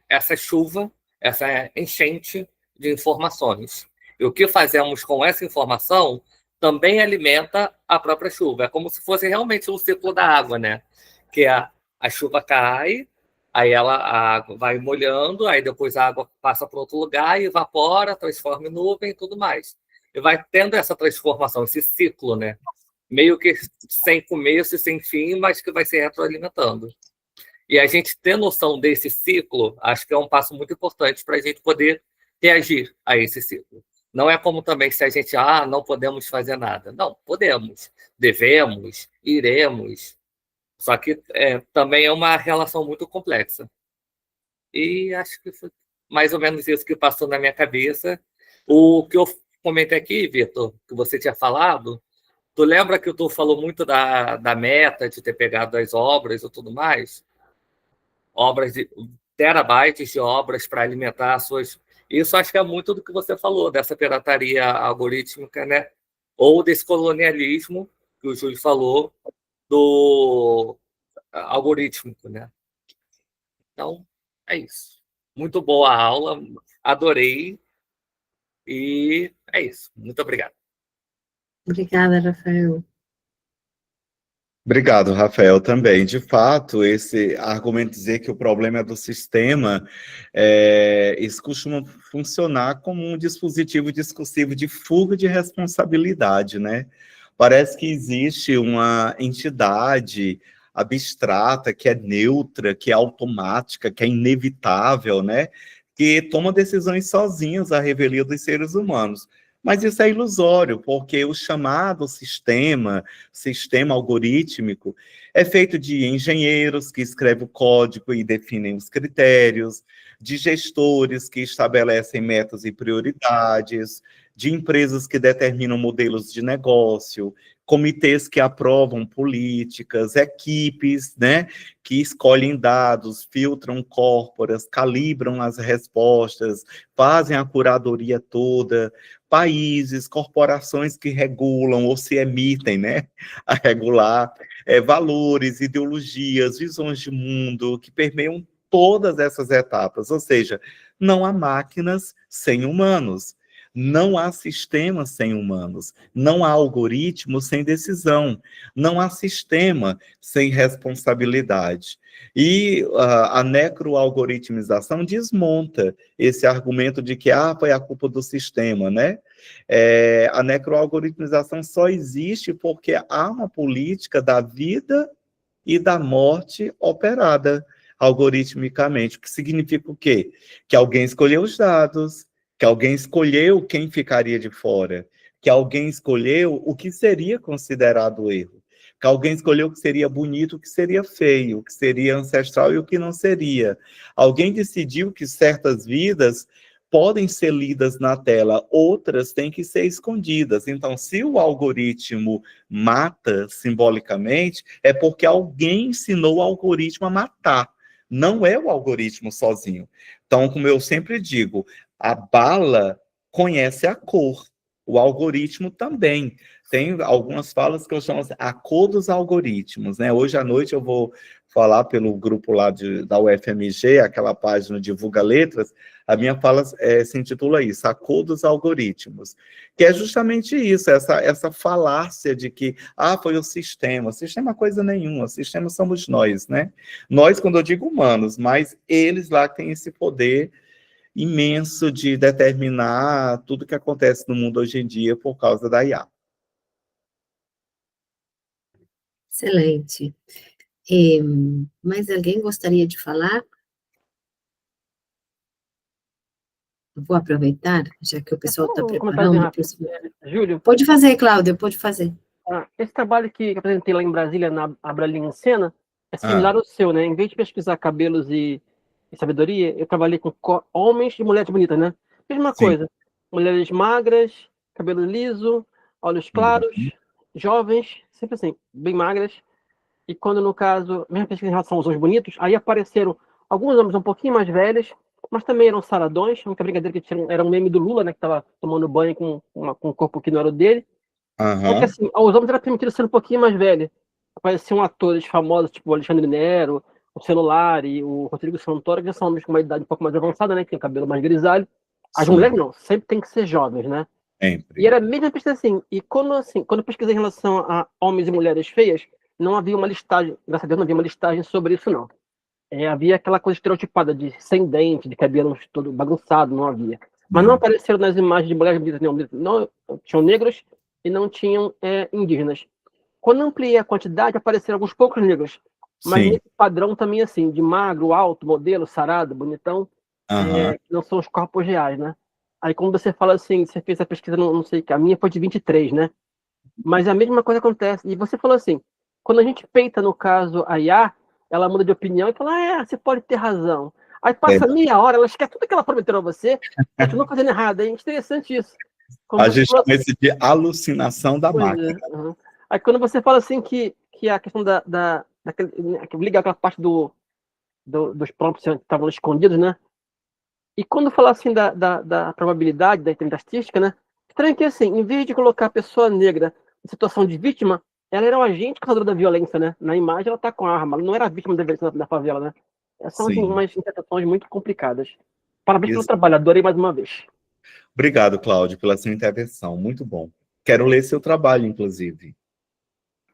essa chuva, essa enchente de informações. E o que fazemos com essa informação também alimenta a própria chuva. É como se fosse realmente um ciclo da água, né? Que a chuva cai, aí a água vai molhando, aí depois a água passa para outro lugar e evapora, transforma em nuvem e tudo mais. E vai tendo essa transformação, esse ciclo, né? Meio que sem começo e sem fim, mas que vai se retroalimentando. E a gente ter noção desse ciclo, acho que é um passo muito importante para a gente poder reagir a esse ciclo. Não é como também se a gente, não podemos fazer nada. Não, podemos, devemos, iremos. Só que também é uma relação muito complexa. E acho que foi mais ou menos isso que passou na minha cabeça. O que eu comentei aqui, Vitor, que você tinha falado, tu lembra que tu falou muito da meta de ter pegado as obras e tudo mais? Obras de terabytes de obras para alimentar as suas... Isso acho que é muito do que você falou, dessa pirataria algorítmica, né? Ou desse colonialismo, que o Júlio falou, do algorítmico, né? Então, é isso. Muito boa a aula, adorei, e é isso. Muito obrigado. Obrigada, Rafael. Obrigado, Rafael, também. De fato, esse argumento de dizer que o problema é do sistema, isso costuma funcionar como um dispositivo discursivo de fuga de responsabilidade, né? Parece que existe uma entidade abstrata, que é neutra, que é automática, que é inevitável, né? Que toma decisões sozinhas à revelia dos seres humanos. Mas isso é ilusório, porque o chamado sistema algorítmico, é feito de engenheiros que escrevem o código e definem os critérios, de gestores que estabelecem metas e prioridades, de empresas que determinam modelos de negócio, comitês que aprovam políticas, equipes, né, que escolhem dados, filtram corporas, calibram as respostas, fazem a curadoria toda, países, corporações que regulam ou se emitem, né, a regular, valores, ideologias, visões de mundo que permeiam todas essas etapas, ou seja, não há máquinas sem humanos. Não há sistemas sem humanos, não há algoritmo sem decisão, não há sistema sem responsabilidade. E a necroalgoritmização desmonta esse argumento de que foi a culpa do sistema, né? A necroalgoritmização só existe porque há uma política da vida e da morte operada algoritmicamente, o que significa o quê? Que alguém escolheu os dados, que alguém escolheu quem ficaria de fora, que alguém escolheu o que seria considerado erro, que alguém escolheu o que seria bonito, o que seria feio, o que seria ancestral e o que não seria. Alguém decidiu que certas vidas podem ser lidas na tela, outras têm que ser escondidas. Então, se o algoritmo mata simbolicamente, é porque alguém ensinou o algoritmo a matar. Não é o algoritmo sozinho. Então, como eu sempre digo, a bala conhece a cor, o algoritmo também. Tem algumas falas que eu chamo assim, a cor dos algoritmos, né? Hoje à noite eu vou falar pelo grupo lá da UFMG, aquela página Divulga Letras, a minha fala se intitula isso, a cor dos algoritmos, que é justamente isso, essa falácia de que, foi o sistema é coisa nenhuma, o sistema somos nós, né? Nós, quando eu digo humanos, mas eles lá têm esse poder imenso de determinar tudo que acontece no mundo hoje em dia por causa da IA. Excelente. Mais alguém gostaria de falar? Eu vou aproveitar, já que o pessoal está preparando. Júlio? Pode fazer, Cláudia, pode fazer. Esse trabalho que apresentei lá em Brasília, na Abralinha em Cena, é similar ao seu, né? Em vez de pesquisar cabelos e sabedoria, eu trabalhei com homens e mulheres bonitas, né? Mesma coisa. Mulheres magras, cabelo liso, olhos claros, jovens, sempre assim, bem magras. E quando, no caso, mesma pesquisa em relação aos homens bonitos, aí apareceram alguns homens um pouquinho mais velhos, mas também eram saradões, uma brincadeira que era um meme do Lula, né, que estava tomando banho com um corpo que não era o dele. Só que assim, os homens era permitido ser um pouquinho mais velho. Apareciam atores famosos, tipo o Alexandre Nero, o Celular e o Rodrigo Santoro, que já são homens com uma idade um pouco mais avançada, né, que tem cabelo mais grisalho. As Sim. mulheres não, sempre tem que ser jovens, né? Sempre. E era a mesma pesquisa assim. E quando eu pesquisei em relação a homens e mulheres feias, não havia uma listagem, graças a Deus não havia uma listagem sobre isso, não. Havia aquela coisa estereotipada de sem dente, de cabelo todo bagunçado, não havia. Mas não apareceram nas imagens de mulheres bonitas, não tinham negros e não tinham indígenas. Quando ampliei a quantidade, apareceram alguns poucos negros. Mas Sim. nesse padrão também, assim, de magro, alto, modelo, sarado, bonitão, Aham. não são os corpos reais, né? Aí, como você fala assim, você fez a pesquisa, não sei o que, a minha foi de 23, né? Mas a mesma coisa acontece. E você falou assim, quando a gente peita, no caso, a IA, ela muda de opinião e fala, você pode ter razão. Aí passa meia hora, ela esquece tudo que ela prometeu a você, continua fazendo errado. É interessante isso. Como A você gente falou chama assim, isso de alucinação da pois máquina. uhum. Aí quando você fala assim que a questão que liga aquela parte dos prompts que estavam escondidos, né? E quando falar assim da probabilidade, da estatística, né? Estranho que assim, em vez de colocar a pessoa negra em situação de vítima, ela era um agente causador da violência, né? Na imagem ela tá com a arma, ela não era vítima da violência da favela, né? São assim, Sim. umas interpretações muito complicadas. Parabéns pelo Isso. trabalho, adorei mais uma vez. Obrigado, Cláudio, pela sua intervenção. Muito bom. Quero ler seu trabalho, inclusive.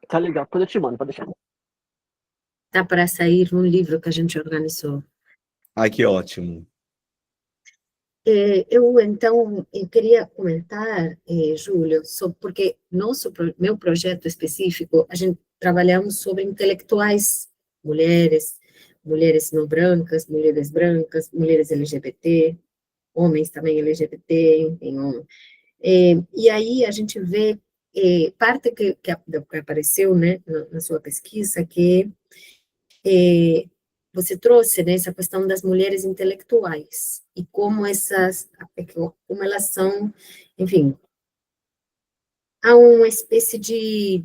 Tá legal, depois eu te mando, pode deixar. Tá para sair um livro que a gente organizou. Ai, que ótimo. Então, eu queria comentar, Júlio, porque meu projeto específico, a gente trabalhamos sobre intelectuais, mulheres não brancas, mulheres LGBT, homens também LGBT, enfim. E aí a gente vê parte que apareceu, né, na sua pesquisa, que você trouxe, né, essa questão das mulheres intelectuais e como elas são, enfim, há uma espécie de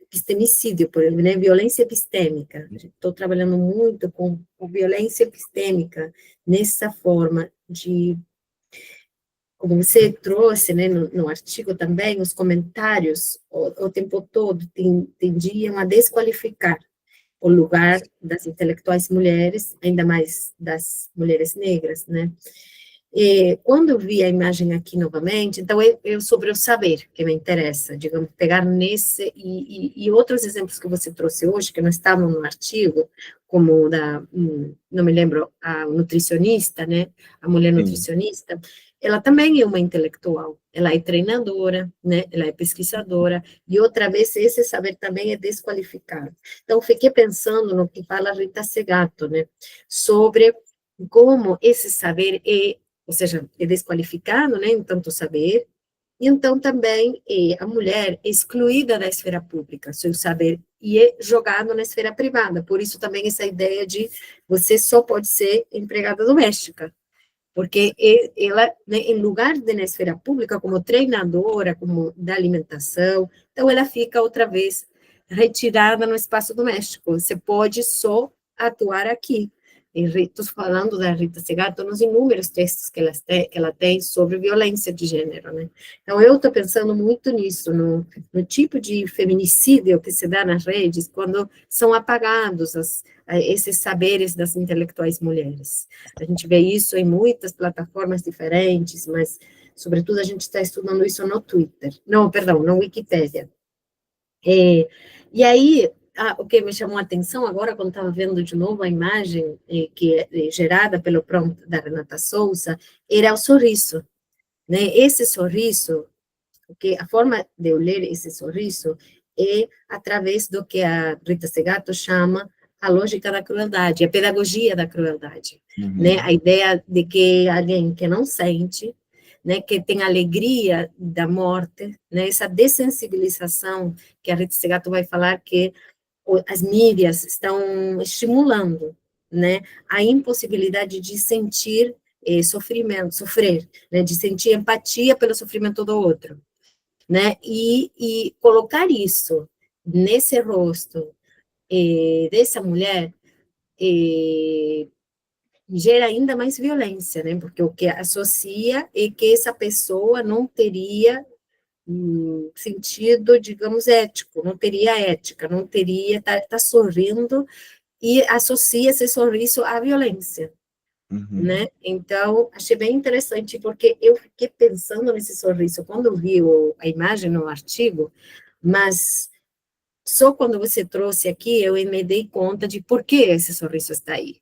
epistemicídio, por exemplo, né, violência epistêmica. Estou trabalhando muito com violência epistêmica nessa forma de, como você trouxe, né, no artigo também, os comentários o tempo todo tendiam a desqualificar o lugar das intelectuais mulheres, ainda mais das mulheres negras, né? E quando eu vi a imagem aqui novamente, então eu sobre o saber que me interessa, digamos, pegar nesse e outros exemplos que você trouxe hoje, que não estavam no artigo, como não me lembro, a nutricionista, né? A mulher nutricionista, ela também é uma intelectual, ela é treinadora, né? Ela é pesquisadora, e outra vez esse saber também é desqualificado. Então, fiquei pensando no que fala Rita Segato, né? Sobre como esse saber ou seja, é desqualificado, né, em tanto saber, e então também a mulher é excluída da esfera pública, seu saber, e é jogado na esfera privada, por isso também essa ideia de você só pode ser empregada doméstica, porque ela, né, em lugar de na esfera pública, como treinadora, como da alimentação, então ela fica outra vez retirada no espaço doméstico, você pode só atuar aqui. Estou falando da Rita Segato nos inúmeros textos que ela tem sobre violência de gênero, né? Então, eu estou pensando muito nisso, no tipo de feminicídio que se dá nas redes, quando são apagados esses saberes das intelectuais mulheres. A gente vê isso em muitas plataformas diferentes, mas, sobretudo, a gente está estudando isso no Twitter. Não, perdão, no Wikipédia. E aí, o que me chamou a atenção agora, quando estava vendo de novo a imagem que é gerada pelo prompt da Renata Souza, era o sorriso, né? Esse sorriso, porque a forma de eu ler esse sorriso é através do que a Rita Segato chama a lógica da crueldade, a pedagogia da crueldade, né? A ideia de que alguém que não sente, né, que tem alegria da morte, né, essa dessensibilização que a Rita Segato vai falar que as mídias estão estimulando, né, a impossibilidade de sentir sofrer, né, de sentir empatia pelo sofrimento do outro, né, e colocar isso nesse rosto dessa mulher gera ainda mais violência, né, porque o que associa é que essa pessoa não teria sentido, digamos, ético, não teria ética, não teria, tá sorrindo e associa esse sorriso à violência, né? Então, achei bem interessante, porque eu fiquei pensando nesse sorriso, quando eu vi a imagem no artigo, mas só quando você trouxe aqui, eu me dei conta de por que esse sorriso está aí,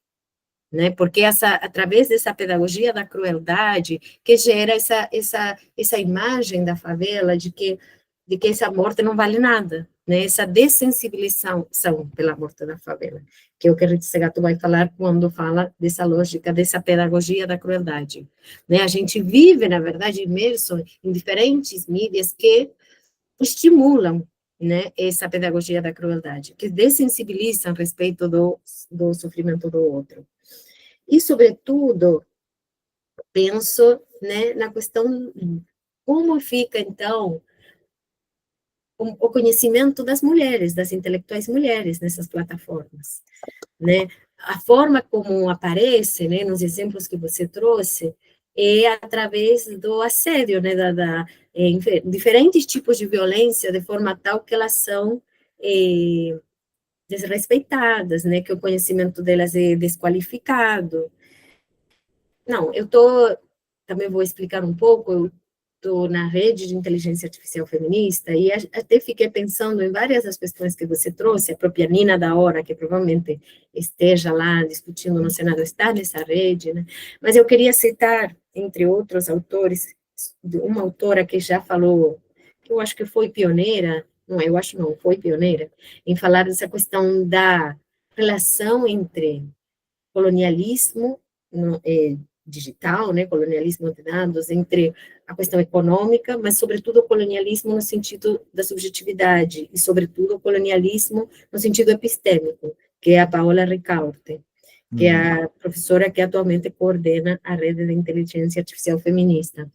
né? Porque através dessa pedagogia da crueldade, que gera essa imagem da favela de que essa morte não vale nada, né? Essa dessensibilização pela morte da favela, que é o que a Rita Segato vai falar quando fala dessa lógica, dessa pedagogia da crueldade, né? A gente vive, na verdade, imerso em diferentes mídias que estimulam, né, essa pedagogia da crueldade, que dessensibilizam a respeito do sofrimento do outro. E, sobretudo, penso, né, na questão como fica, então, o conhecimento das mulheres, das intelectuais mulheres nessas plataformas, né? A forma como aparece, né, nos exemplos que você trouxe, é através do assédio, né, diferentes tipos de violência, de forma tal que elas são desrespeitadas, né, que o conhecimento delas é desqualificado. Não, também vou explicar um pouco, eu estou na rede de inteligência artificial feminista e até fiquei pensando em várias das questões que você trouxe, a própria Nina da Hora, que provavelmente esteja lá discutindo no Senado, está nessa rede, né? Mas eu queria citar, entre outros autores, uma autora que já falou, que eu acho que foi pioneira, não, eu acho não, foi pioneira, em falar dessa questão da relação entre colonialismo digital, né, colonialismo de dados, entre a questão econômica, mas, sobretudo, o colonialismo no sentido da subjetividade, e, sobretudo, o colonialismo no sentido epistêmico, que é a Paola Ricaurte, que é a professora que atualmente coordena a rede de inteligência artificial feminista.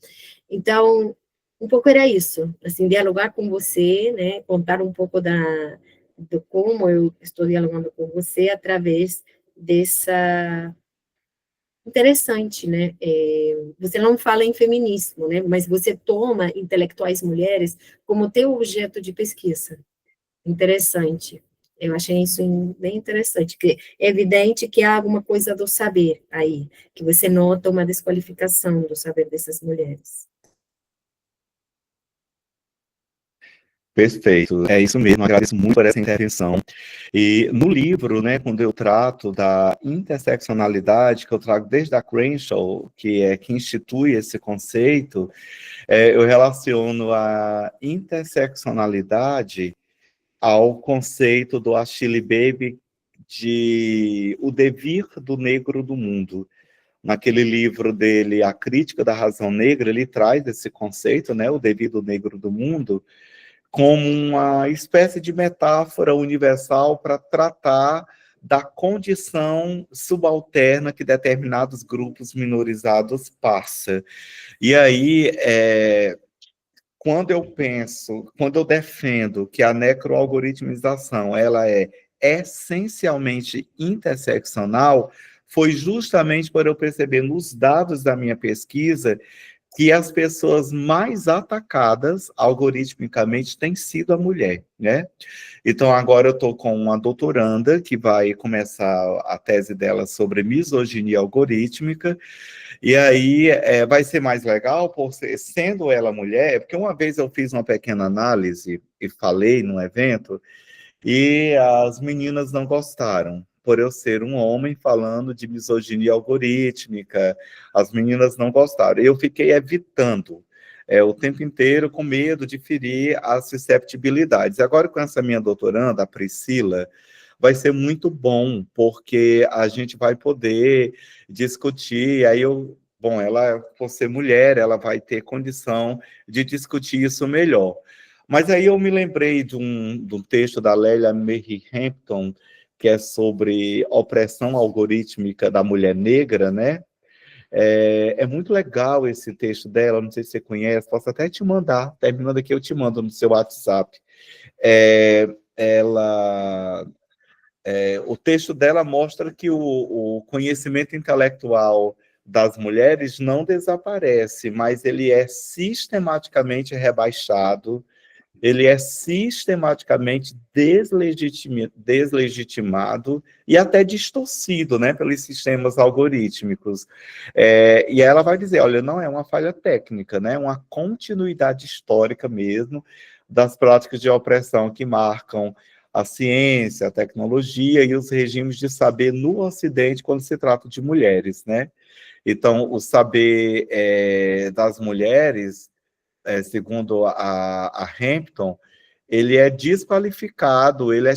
Então, um pouco era isso, assim, dialogar com você, né, contar um pouco de como eu estou dialogando com você através dessa interessante, né? Você não fala em feminismo, né? Mas você toma intelectuais mulheres como teu objeto de pesquisa. Interessante. Eu achei isso bem interessante, que é evidente que há alguma coisa do saber aí, que você nota uma desqualificação do saber dessas mulheres. Perfeito, é isso mesmo, agradeço muito por essa intervenção. E no livro, né, quando eu trato da interseccionalidade, que eu trago desde a Crenshaw, que institui esse conceito, eu relaciono a interseccionalidade ao conceito do Achille Bebel de O Devir do Negro do Mundo. Naquele livro dele, A Crítica da Razão Negra, ele traz esse conceito, né, o devir do negro do mundo, como uma espécie de metáfora universal para tratar da condição subalterna que determinados grupos minorizados passam. E aí, quando eu defendo que a necroalgoritmização ela é essencialmente interseccional, foi justamente para eu perceber nos dados da minha pesquisa que as pessoas mais atacadas algoritmicamente têm sido a mulher, né? Então, agora eu estou com uma doutoranda que vai começar a tese dela sobre misoginia algorítmica, e aí vai ser mais legal, sendo ela mulher, porque uma vez eu fiz uma pequena análise e falei num evento, e as meninas não gostaram, por eu ser um homem falando de misoginia algorítmica, as meninas não gostaram. Eu fiquei evitando o tempo inteiro com medo de ferir as susceptibilidades. Agora, com essa minha doutoranda, a Priscila, vai ser muito bom, porque a gente vai poder discutir, ela, por ser mulher, ela vai ter condição de discutir isso melhor. Mas aí eu me lembrei de um texto da Lélia Mary Hampton, que é sobre opressão algorítmica da mulher negra, né? É muito legal esse texto dela, não sei se você conhece, posso até te mandar, terminando aqui eu te mando no seu WhatsApp. O texto dela mostra que o conhecimento intelectual das mulheres não desaparece, mas ele é sistematicamente rebaixado ele é sistematicamente deslegitimado e até distorcido, né, pelos sistemas algorítmicos. E ela vai dizer, olha, não é uma falha técnica, né, é uma continuidade histórica mesmo das práticas de opressão que marcam a ciência, a tecnologia e os regimes de saber no Ocidente quando se trata de mulheres, né? Então, o saber das mulheres, segundo a Hampton, ele é desqualificado, ele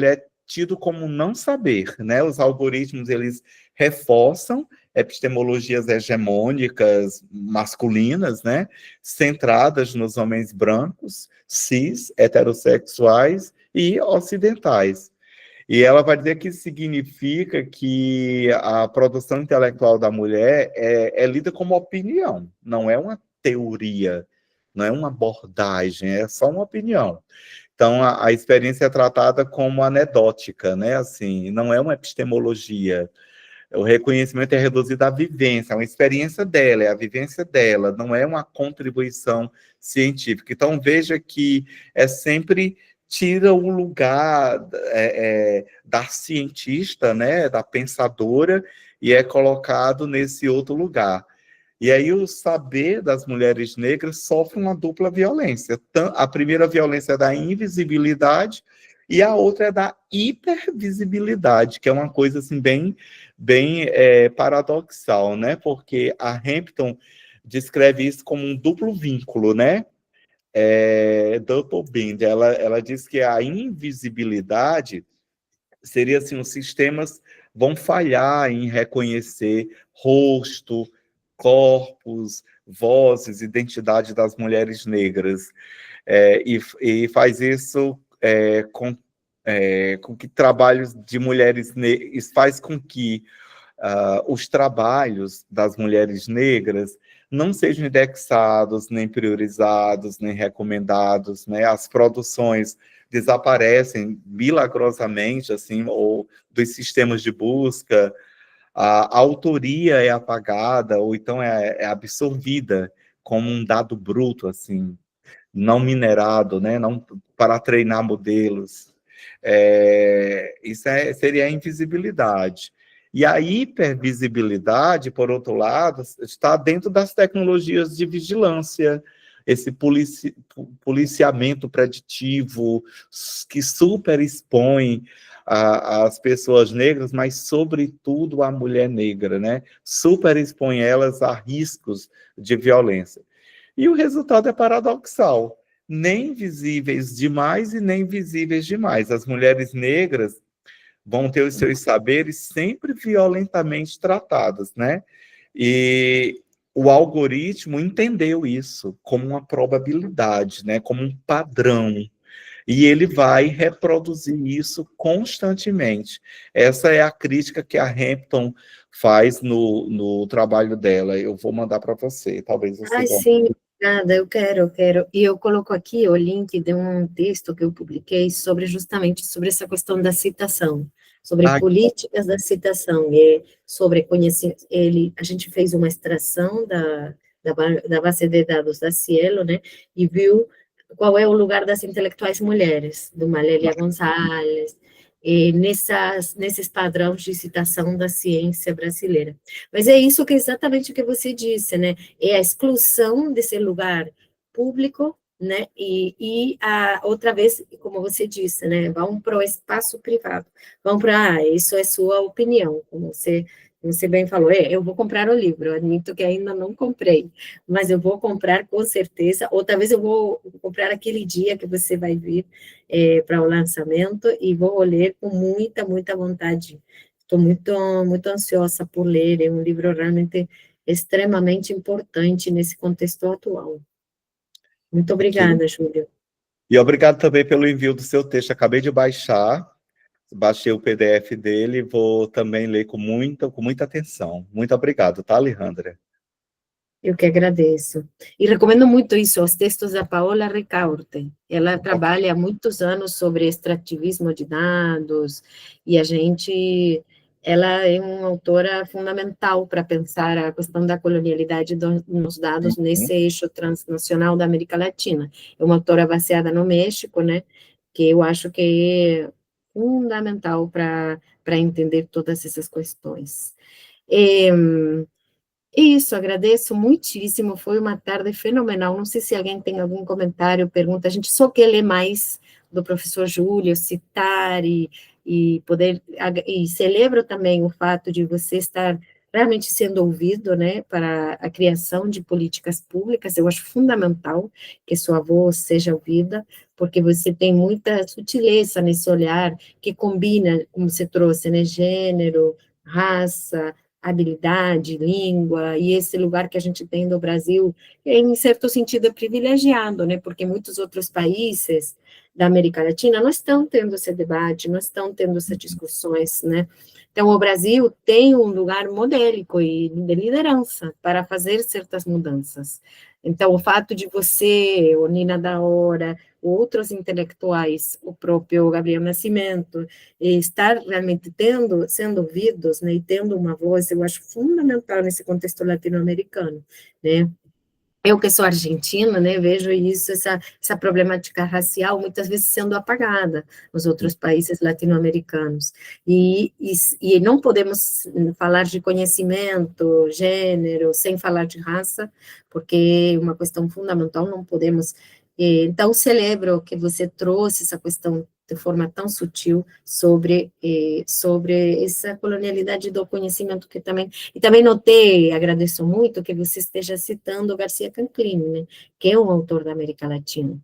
é tido como não saber, né? Os algoritmos, eles reforçam epistemologias hegemônicas masculinas, né? Centradas nos homens brancos, cis, heterossexuais e ocidentais. E ela vai dizer que isso significa que a produção intelectual da mulher é lida como opinião, não é uma teoria, não é uma abordagem, é só uma opinião. Então, a experiência é tratada como anedótica, né? Assim, não é uma epistemologia. O reconhecimento é reduzido à vivência, é uma experiência dela, é a vivência dela, não é uma contribuição científica. Então, veja que é sempre tira o lugar da cientista, né, da pensadora, e é colocado nesse outro lugar. E aí o saber das mulheres negras sofre uma dupla violência. A primeira violência é da invisibilidade e a outra é da hipervisibilidade, que é uma coisa assim bem paradoxal, né? Porque a Hampton descreve isso como um duplo vínculo, né? Double bind. Ela diz que a invisibilidade seria assim, os sistemas vão falhar em reconhecer rosto, corpos, vozes, identidade das mulheres negras, e faz isso com que trabalhos de mulheres negras, faz com que os trabalhos das mulheres negras não sejam indexados, nem priorizados, nem recomendados, né? As produções desaparecem milagrosamente, assim, ou dos sistemas de busca, a autoria é apagada, ou então é absorvida como um dado bruto, assim, não minerado, né? Não para treinar modelos. Isso seria a invisibilidade. E a hipervisibilidade, por outro lado, está dentro das tecnologias de vigilância, esse policiamento preditivo que superexpõe as pessoas negras, mas sobretudo a mulher negra, né? Superexpõe elas a riscos de violência. E o resultado é paradoxal. Nem visíveis demais e nem visíveis demais. As mulheres negras vão ter os seus saberes sempre violentamente tratados, né? E o algoritmo entendeu isso como uma probabilidade, né? Como um padrão. E ele vai reproduzir isso constantemente. Essa é a crítica que a Hampton faz no trabalho dela. Eu vou mandar para você, talvez você goste. Sim, obrigada, eu quero. E eu coloco aqui o link de um texto que eu publiquei justamente sobre essa questão da citação, sobre políticas da citação, e sobre conhecer a gente fez uma extração da base de dados da Cielo, né, e viu qual é o lugar das intelectuais mulheres, do Malélia Gonçalves, nesses padrões de citação da ciência brasileira. Mas é isso que exatamente o que você disse, né? É a exclusão desse lugar público, né? E outra vez, como você disse, né? Vão para o espaço privado, vão para, isso é sua opinião, como você bem falou, eu vou comprar o livro, admito que ainda não comprei, mas eu vou comprar com certeza, ou talvez eu vou comprar aquele dia que você vai vir para o lançamento, e vou ler com muita vontade. Estou muito ansiosa por ler, é um livro realmente extremamente importante nesse contexto atual. Muito obrigada, Júlia. E obrigado também pelo envio do seu texto, acabei de baixei o PDF dele, vou também ler com muita atenção. Muito obrigado, tá, Alejandra? Eu que agradeço. E recomendo muito isso, os textos da Paola Ricaurte. Ela trabalha há muitos anos sobre extrativismo de dados, e a gente ela é uma autora fundamental para pensar a questão da colonialidade nos dados nesse eixo transnacional da América Latina. É uma autora baseada no México, né, que eu acho que é fundamental para entender todas essas questões. Isso, agradeço muitíssimo, foi uma tarde fenomenal, não sei se alguém tem algum comentário, pergunta, a gente só quer ler mais do professor Júlio, citar e poder, e celebro também o fato de você estar realmente sendo ouvido, né, para a criação de políticas públicas, eu acho fundamental que sua voz seja ouvida, porque você tem muita sutileza nesse olhar que combina, como você trouxe, né, gênero, raça, habilidade, língua, e esse lugar que a gente tem no Brasil, em certo sentido, é privilegiado, né, porque muitos outros países da América Latina não estão tendo esse debate, não estão tendo essas discussões, né, então o Brasil tem um lugar modélico e de liderança para fazer certas mudanças. Então, o fato de você, o Nina da Hora, outros intelectuais, o próprio Gabriel Nascimento, estar realmente sendo ouvidos, né, e tendo uma voz, eu acho fundamental nesse contexto latino-americano, né. Eu que sou argentina, né, vejo isso, essa problemática racial muitas vezes sendo apagada nos outros países latino-americanos. E não podemos falar de conhecimento, gênero, sem falar de raça, porque é uma questão fundamental, não podemos. Então, celebro que você trouxe essa questão de forma tão sutil sobre essa colonialidade do conhecimento que também. E também notei, agradeço muito, que você esteja citando Garcia Canclini, né, que é um autor da América Latina.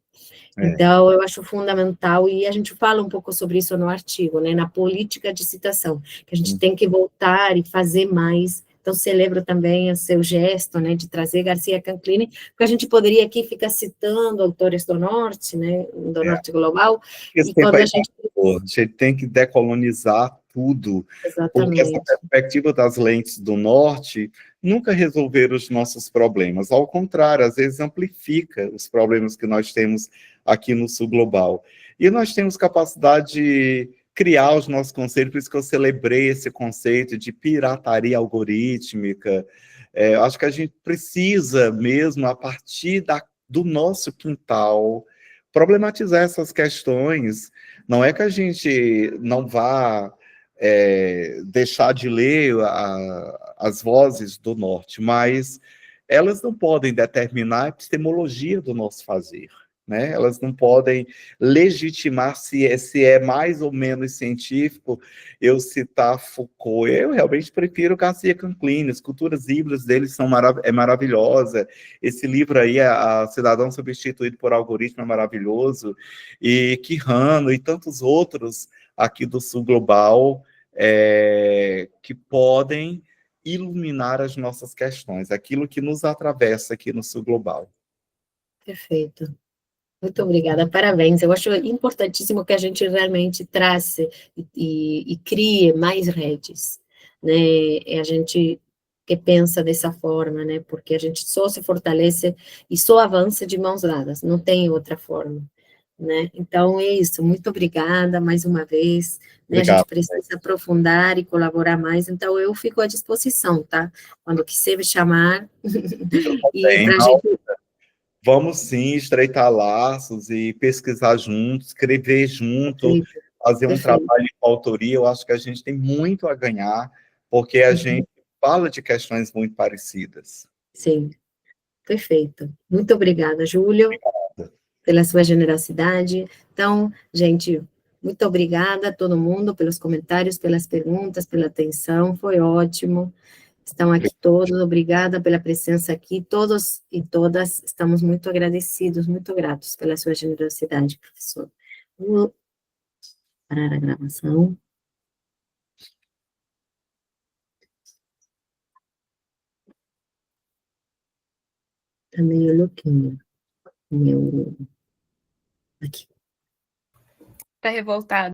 Então, eu acho fundamental, e a gente fala um pouco sobre isso no artigo, né, na política de citação, que a gente tem que voltar e fazer mais. Então, celebro também o seu gesto, né, de trazer Garcia Canclini, porque a gente poderia aqui ficar citando autores do Norte, né, do Norte global, Esse e tempo quando aí a gente... passou, a gente tem que decolonizar tudo, porque essa Exatamente. perspectiva das lentes do Norte nunca resolveram os nossos problemas, ao contrário, às vezes amplifica os problemas que nós temos aqui no Sul Global. E nós temos capacidade de criar os nossos conceitos, por isso que eu celebrei esse conceito de pirataria algorítmica. Acho que a gente precisa mesmo, a partir do nosso quintal, problematizar essas questões. Não é que a gente não vá deixar de ler as vozes do Norte, mas elas não podem determinar a epistemologia do nosso fazer, né? Elas não podem legitimar se é mais ou menos científico eu citar Foucault. Eu realmente prefiro Garcia Canclini, as culturas híbridas deles é maravilhosa. Esse livro aí, a Cidadão Substituído por Algoritmo, é maravilhoso. E Quijano e tantos outros aqui do Sul Global que podem iluminar as nossas questões, aquilo que nos atravessa aqui no Sul Global. Perfeito. Muito obrigada, parabéns. Eu acho importantíssimo que a gente realmente trace e crie mais redes, né? E a gente que pensa dessa forma, né? Porque a gente só se fortalece e só avança de mãos dadas, não tem outra forma, né? Então é isso. Muito obrigada mais uma vez. Né? A gente precisa aprofundar e colaborar mais. Então eu fico à disposição, tá? Quando quiser me chamar e para a gente... Vamos sim estreitar laços e pesquisar juntos, escrever junto, fazer um trabalho de autoria. Eu acho que a gente tem muito a ganhar, porque a gente fala de questões muito parecidas. Sim, perfeito. Muito obrigada, Júlio, pela sua generosidade. Então, gente, muito obrigada a todo mundo pelos comentários, pelas perguntas, pela atenção, foi ótimo. Estão aqui todos, obrigada pela presença aqui, todos e todas estamos muito agradecidos, muito gratos pela sua generosidade, professor. Vou parar a gravação. Tá meio louquinho. Aqui. Tá revoltado.